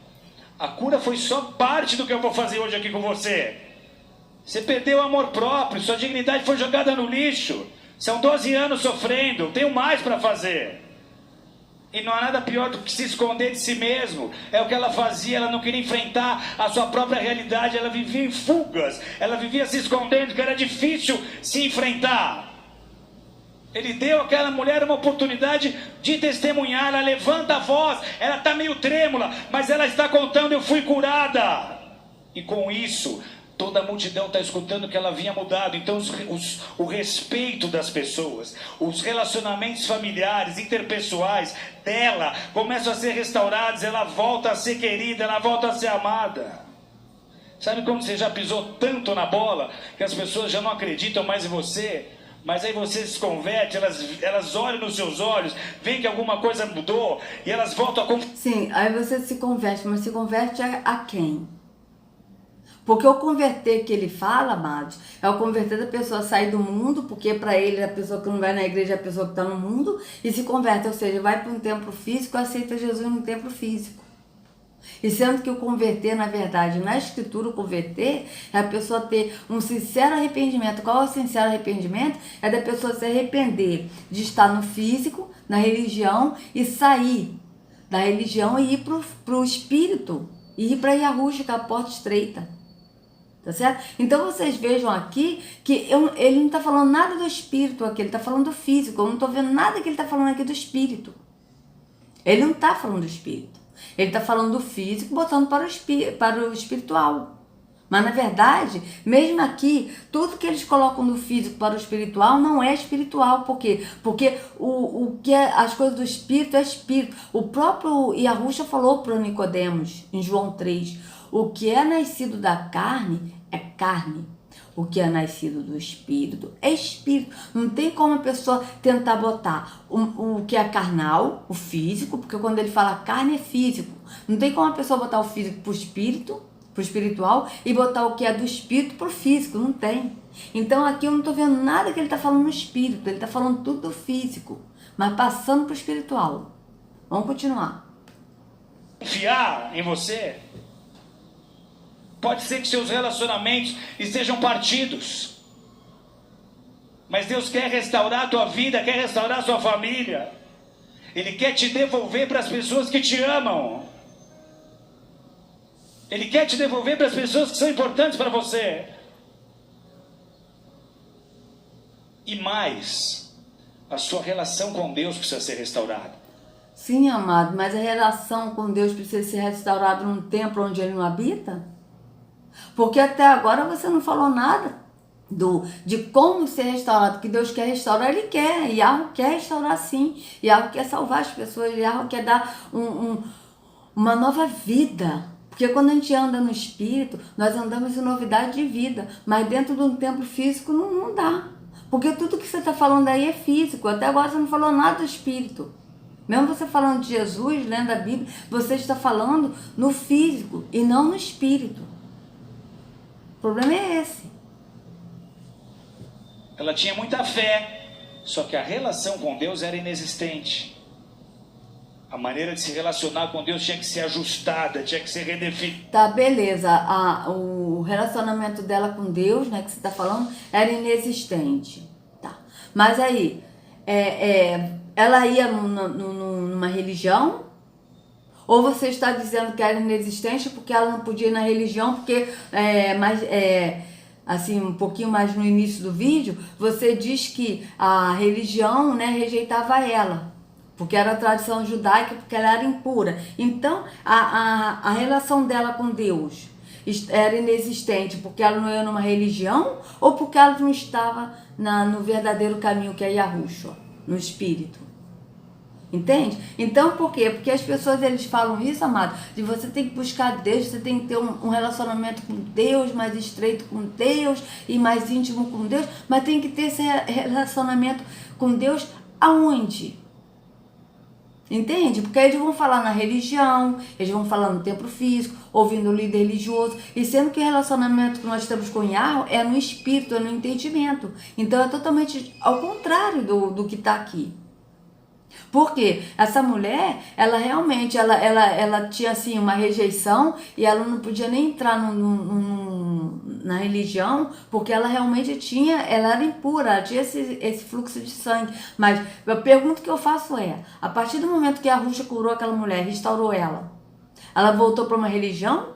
A cura foi só parte do que eu vou fazer hoje aqui com você. Você perdeu o amor próprio, sua dignidade foi jogada no lixo. São 12 anos sofrendo, tenho mais para fazer. E não há nada pior do que se esconder de si mesmo. É o que ela fazia, ela não queria enfrentar a sua própria realidade. Ela vivia em fugas, ela vivia se escondendo, que era difícil se enfrentar. Ele deu àquela mulher uma oportunidade de testemunhar. Ela levanta a voz, ela está meio trêmula, mas ela está contando: eu fui curada. E com isso, toda a multidão está escutando que ela havia mudado. Então o respeito das pessoas, os relacionamentos familiares, interpessoais dela começam a ser restaurados. Ela volta a ser querida, ela volta a ser amada. Sabe quando você já pisou tanto na bola que as pessoas já não acreditam mais em você? Mas aí você se converte, elas olham nos seus olhos, veem que alguma coisa mudou e elas voltam a... Sim, aí você se converte, mas se converte a quem? Porque o converter que ele fala, amados, é o converter da pessoa a sair do mundo, porque para ele a pessoa que não vai na igreja é a pessoa que está no mundo, e se converte, ou seja, vai para um templo físico e aceita Jesus no templo físico. E sendo que o converter, na verdade, na escritura, o converter é a pessoa ter um sincero arrependimento. Qual é o sincero arrependimento? É da pessoa se arrepender de estar no físico, na religião, e sair da religião e ir para o espírito, e ir para Yahushua, que é a porta estreita. Tá certo? Então vocês vejam aqui que ele não está falando nada do espírito aqui, ele está falando do físico. Eu não estou vendo nada que ele está falando aqui do espírito. Ele não está falando do espírito. Ele está falando do físico, botando para o espiritual. Mas na verdade, mesmo aqui, tudo que eles colocam do físico para o espiritual não é espiritual. Por quê? Porque o que é as coisas do espírito é espírito. O próprio Yahushua falou para Nicodemos, em João 3, o que é nascido da carne é carne. O que é nascido do espírito é espírito. Não tem como a pessoa tentar botar o que é carnal, o físico, porque quando ele fala carne é físico. Não tem como a pessoa botar o físico para o espírito, para o espiritual, e botar o que é do espírito para o físico. Não tem. Então aqui eu não estou vendo nada que ele está falando no espírito. Ele está falando tudo do físico, mas passando para o espiritual. Vamos continuar. Confiar em você. Pode ser que seus relacionamentos estejam partidos, mas Deus quer restaurar a tua vida, quer restaurar a sua família. Ele quer te devolver para as pessoas que te amam. Ele quer te devolver para as pessoas que são importantes para você. E mais, a sua relação com Deus precisa ser restaurada. Sim, amado, mas a relação com Deus precisa ser restaurada num templo onde Ele não habita? Porque até agora você não falou nada de como ser restaurado, que Deus quer restaurar, Ele quer, e algo quer restaurar sim, e algo quer salvar as pessoas, e algo quer dar uma nova vida. Porque quando a gente anda no Espírito, nós andamos em novidade de vida, mas dentro de um templo físico não dá. Porque tudo que você está falando aí é físico, até agora você não falou nada do Espírito. Mesmo você falando de Jesus, lendo a Bíblia, você está falando no físico e não no Espírito. O problema é esse. Ela tinha muita fé, só que a relação com Deus era inexistente. A maneira de se relacionar com Deus tinha que ser ajustada, tinha que ser redefinida. Tá, beleza. O relacionamento dela com Deus, né, que você está falando, era inexistente. Tá. Mas aí, ela ia numa religião? Ou você está dizendo que era inexistente porque ela não podia ir na religião, porque assim, um pouquinho mais no início do vídeo, você diz que a religião, né, rejeitava ela, porque era a tradição judaica, porque ela era impura. Então, a relação dela com Deus era inexistente porque ela não ia numa religião ou porque ela não estava no verdadeiro caminho, que é Yahushua, no Espírito. Entende? Então, por quê? Porque as pessoas, eles falam isso, amado, de você tem que buscar Deus, você tem que ter um relacionamento com Deus, mais estreito com Deus e mais íntimo com Deus, mas tem que ter esse relacionamento com Deus aonde? Entende? Porque eles vão falar na religião, eles vão falar no templo físico, ouvindo o líder religioso, e sendo que o relacionamento que nós temos com Yahweh é no espírito, é no entendimento. Então é totalmente ao contrário do que está aqui. Porque essa mulher, ela realmente, ela tinha assim uma rejeição e ela não podia nem entrar na religião, porque ela realmente ela era impura, ela tinha esse fluxo de sangue. Mas a pergunta que eu faço é, a partir do momento que a Yahushua curou aquela mulher, restaurou ela voltou para uma religião?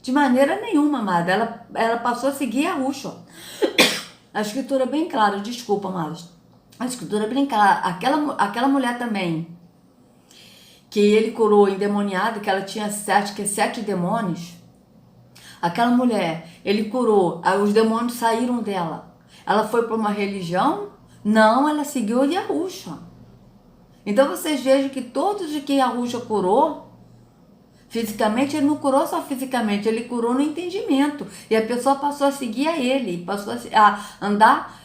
De maneira nenhuma, amada, ela passou a seguir a Yahushua. A escritura é bem clara, desculpa, amados. A escritura brincar, aquela mulher também, que ele curou endemoniada, que ela tinha 7 demônios. Aquela mulher, ele curou, os demônios saíram dela. Ela foi para uma religião? Não, ela seguiu o Yahushua. Então vocês vejam que todos de quem Yahushua curou, fisicamente, ele não curou só fisicamente, ele curou no entendimento. E a pessoa passou a seguir a ele, passou a andar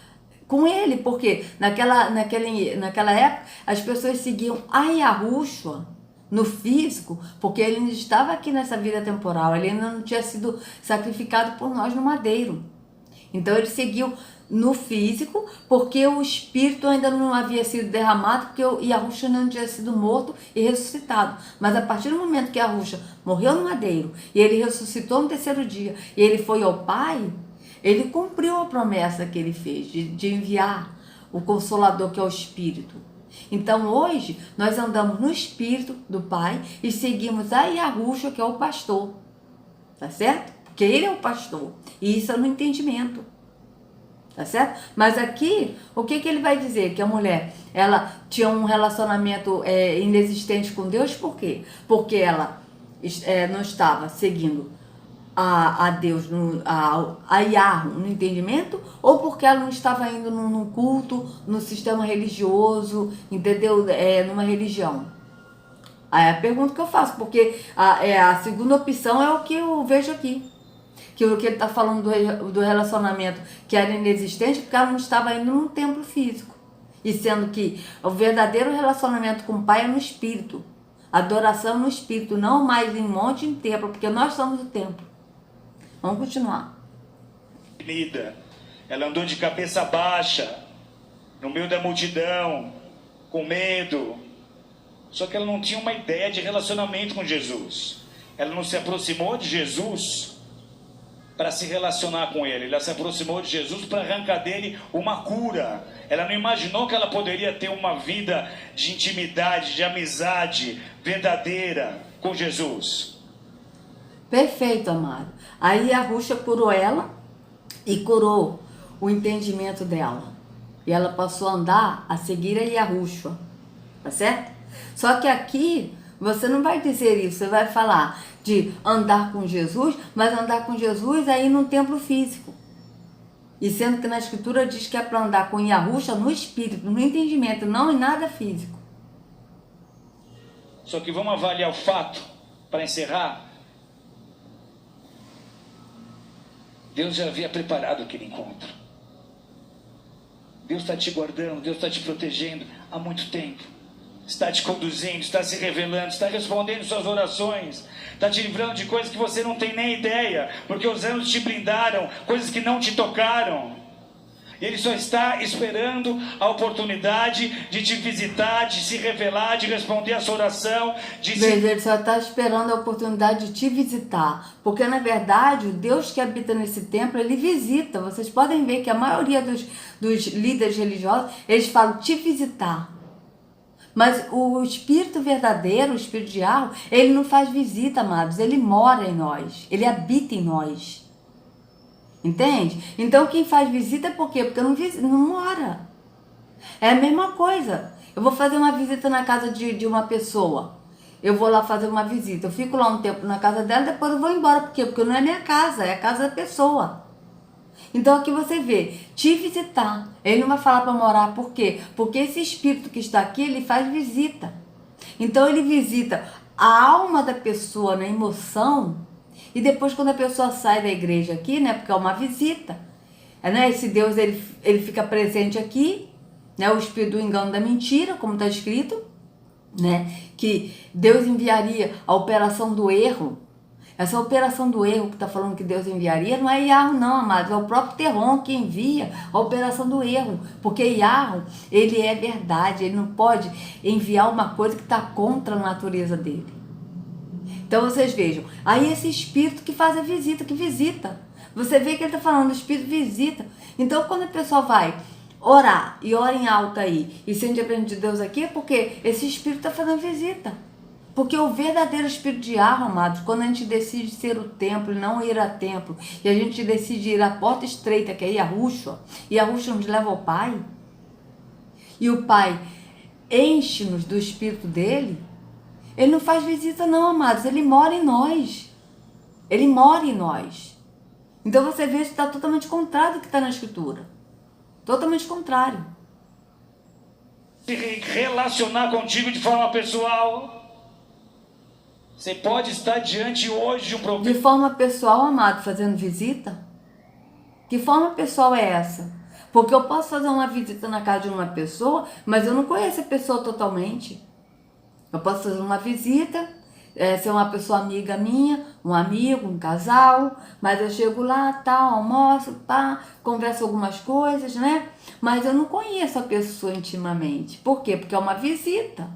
com ele, porque naquela época as pessoas seguiam a Yahushua no físico, porque ele ainda estava aqui nessa vida temporal, ele ainda não tinha sido sacrificado por nós no madeiro. Então ele seguiu no físico, porque o espírito ainda não havia sido derramado, porque o Yahushua não tinha sido morto e ressuscitado. Mas a partir do momento que Yahushua morreu no madeiro, e ele ressuscitou no 3º dia, e ele foi ao Pai, ele cumpriu a promessa que ele fez de enviar o Consolador, que é o Espírito. Então hoje nós andamos no Espírito do Pai e seguimos a Yahushua, que é o pastor. Tá certo? Porque ele é o pastor. E isso é no entendimento. Tá certo? Mas aqui, o que ele vai dizer? Que a mulher, ela tinha um relacionamento inexistente com Deus, por quê? Porque ela não estava seguindo a Deus, a Yahweh no entendimento, ou porque ela não estava indo num culto, no sistema religioso, entendeu? Numa religião. Aí a pergunta que eu faço, porque a segunda opção é o que eu vejo aqui. Que o que ele está falando do relacionamento que era inexistente, porque ela não estava indo num templo físico. E sendo que o verdadeiro relacionamento com o Pai é no Espírito. Adoração no Espírito, não mais em monte, em templo, porque nós somos o templo. Vamos continuar. Ela andou de cabeça baixa, no meio da multidão, com medo. Só que ela não tinha uma ideia de relacionamento com Jesus. Ela não se aproximou de Jesus para se relacionar com ele. Ela se aproximou de Jesus para arrancar dele uma cura. Ela não imaginou que ela poderia ter uma vida de intimidade, de amizade verdadeira com Jesus. Perfeito, amado. Aí a Yahushua curou ela e curou o entendimento dela. E ela passou a andar, a seguir a Yahushua, tá certo? Só que aqui, você não vai dizer isso, você vai falar de andar com Jesus, mas andar com Jesus aí num templo físico. E sendo que na escritura diz que é para andar com Yahushua no espírito, no entendimento, não em nada físico. Só que vamos avaliar o fato, para encerrar. Deus já havia preparado aquele encontro. Deus está te guardando, Deus está te protegendo há muito tempo. Está te conduzindo, está se revelando, está respondendo suas orações, está te livrando de coisas que você não tem nem ideia, porque os anos te blindaram, coisas que não te tocaram. Ele só está esperando a oportunidade de te visitar, de se revelar, de responder a sua oração. Veja, ele só está esperando a oportunidade de te visitar. Porque, na verdade, o Deus que habita nesse templo, ele visita. Vocês podem ver que a maioria dos líderes religiosos, eles falam te visitar. Mas o Espírito verdadeiro, o Espírito de Yahweh, ele não faz visita, amados. Ele mora em nós. Ele habita em nós. Entende? Então quem faz visita é por quê? Porque não mora. É a mesma coisa. Eu vou fazer uma visita na casa de uma pessoa. Eu vou lá fazer uma visita. Eu fico lá um tempo na casa dela, depois eu vou embora. Por quê? Porque não é minha casa, é a casa da pessoa. Então aqui você vê, te visitar. Ele não vai falar para morar, por quê? Porque esse espírito que está aqui, ele faz visita. Então ele visita a alma da pessoa na emoção. E depois quando a pessoa sai da igreja aqui, né, porque é uma visita, né, esse Deus ele fica presente aqui, né, o espírito do engano da mentira, como está escrito, né, que Deus enviaria a operação do erro. Essa operação do erro que está falando que Deus enviaria não é Yahweh não, amados, é o próprio Terron que envia a operação do erro, porque Yahweh, ele é verdade, ele não pode enviar uma coisa que está contra a natureza dele. Então vocês vejam, aí esse espírito que faz a visita, que visita. Você vê que ele está falando, o espírito visita. Então quando a pessoa vai orar e ora em alta aí e sente a presença de Deus aqui, é porque esse espírito está fazendo visita. Porque o verdadeiro espírito de Yahweh, amados, quando a gente decide ser o templo e não ir a templo, e a gente decide ir à porta estreita, que é Yahushua, e Yahushua nos leva ao Pai, e o Pai enche-nos do espírito dele, ele não faz visita não, amados, ele mora em nós. Ele mora em nós. Então você vê que está totalmente contrário do que está na escritura. Totalmente contrário. Se relacionar contigo de forma pessoal. Você pode estar diante hoje de um problema. De forma pessoal, amado, fazendo visita? Que forma pessoal é essa? Porque eu posso fazer uma visita na casa de uma pessoa, mas eu não conheço a pessoa totalmente. Eu posso fazer uma visita, ser uma pessoa amiga minha, um amigo, um casal, mas eu chego lá, tal, almoço, pá, converso algumas coisas, né? Mas eu não conheço a pessoa intimamente. Por quê? Porque é uma visita.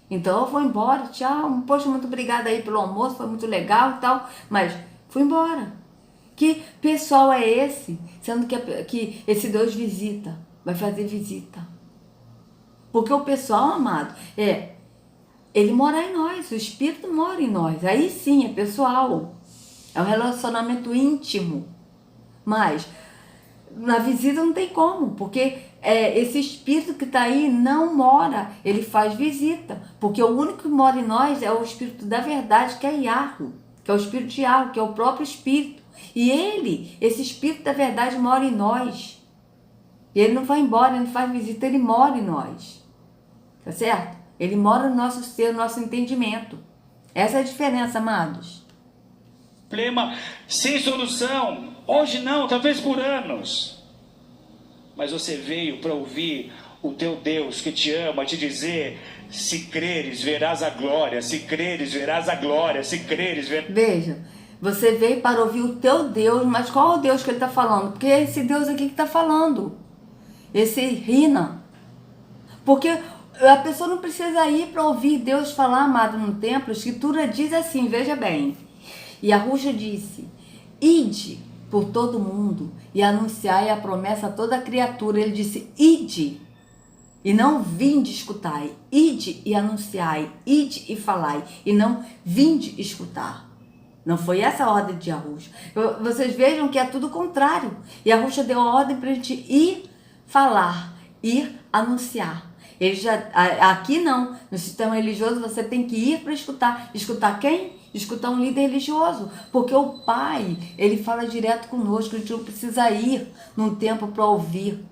Então eu vou embora, tchau, poxa, muito obrigada aí pelo almoço, foi muito legal e tal, mas fui embora. Que pessoal é esse? Sendo que esse Deus visita, vai fazer visita. Porque o pessoal, amado, ele mora em nós, o Espírito mora em nós. Aí sim, é pessoal. É um relacionamento íntimo. Mas na visita não tem como, porque esse Espírito que está aí não mora, ele faz visita. Porque o único que mora em nós é o Espírito da verdade, que é Yahweh, que é o Espírito de Yahweh, que é o próprio Espírito. E esse Espírito da verdade mora em nós. E ele não vai embora, ele não faz visita, ele mora em nós. Tá certo? Ele mora no nosso ser, no nosso entendimento. Essa é a diferença, amados. Problema sem solução. Hoje não, talvez por anos. Mas você veio para ouvir o teu Deus que te ama, te dizer: se creres, verás a glória. Se creres, verás a glória. Se creres, verás... Veja, você veio para ouvir o teu Deus, mas qual é o Deus que ele está falando? Porque é esse Deus aqui que está falando. Esse Rina. Porque a pessoa não precisa ir para ouvir Deus falar, amado, no templo. A escritura diz assim, veja bem. E Yahushua disse: ide por todo mundo e anunciai a promessa a toda criatura. Ele disse: ide, e não vinde escutai. Ide e anunciai, ide e falai, e não vinde escutar. Não foi essa a ordem de Yahushua. Vocês vejam que é tudo contrário. Yahushua deu a ordem para a gente ir falar, ir anunciar. Ele já, aqui não, no sistema religioso você tem que ir para escutar. Escutar quem? Escutar um líder religioso, porque o Pai, ele fala direto conosco, a gente não precisa ir num templo para ouvir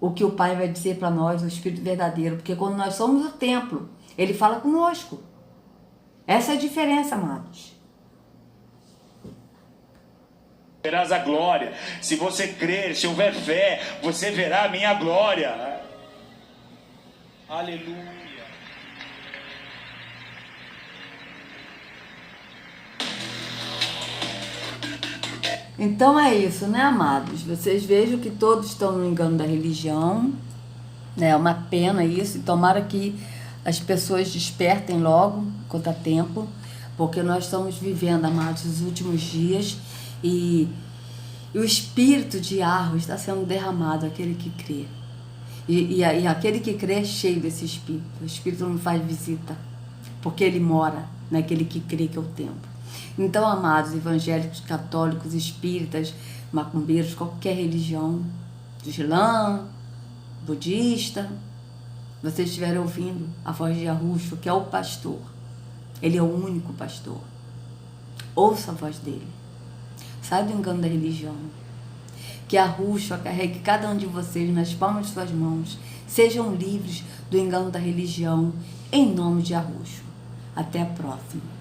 o que o Pai vai dizer para nós, o Espírito verdadeiro, porque quando nós somos o templo, ele fala conosco. Essa é a diferença, amados. Verás a glória. Se você crer, se houver fé, você verá a minha glória. Aleluia. Então é isso, né, amados? Vocês vejam que todos estão no engano da religião, né? É uma pena isso, e tomara que as pessoas despertem logo, quanto a tempo, porque nós estamos vivendo, amados, os últimos dias, e o espírito de Arros está sendo derramado, aquele que crê. E aquele que crê é cheio desse espírito. O espírito não faz visita, porque ele mora naquele que crê, que é o templo. Então, amados, evangélicos, católicos, espíritas, macumbeiros, qualquer religião, do Islã, budista, vocês estiverem ouvindo a voz de Arusho, que é o pastor, ele é o único pastor. Ouça a voz dele. Sai do engano da religião. Que Arusho carregue cada um de vocês nas palmas de suas mãos. Sejam livres do engano da religião, em nome de Arusho. Até a próxima.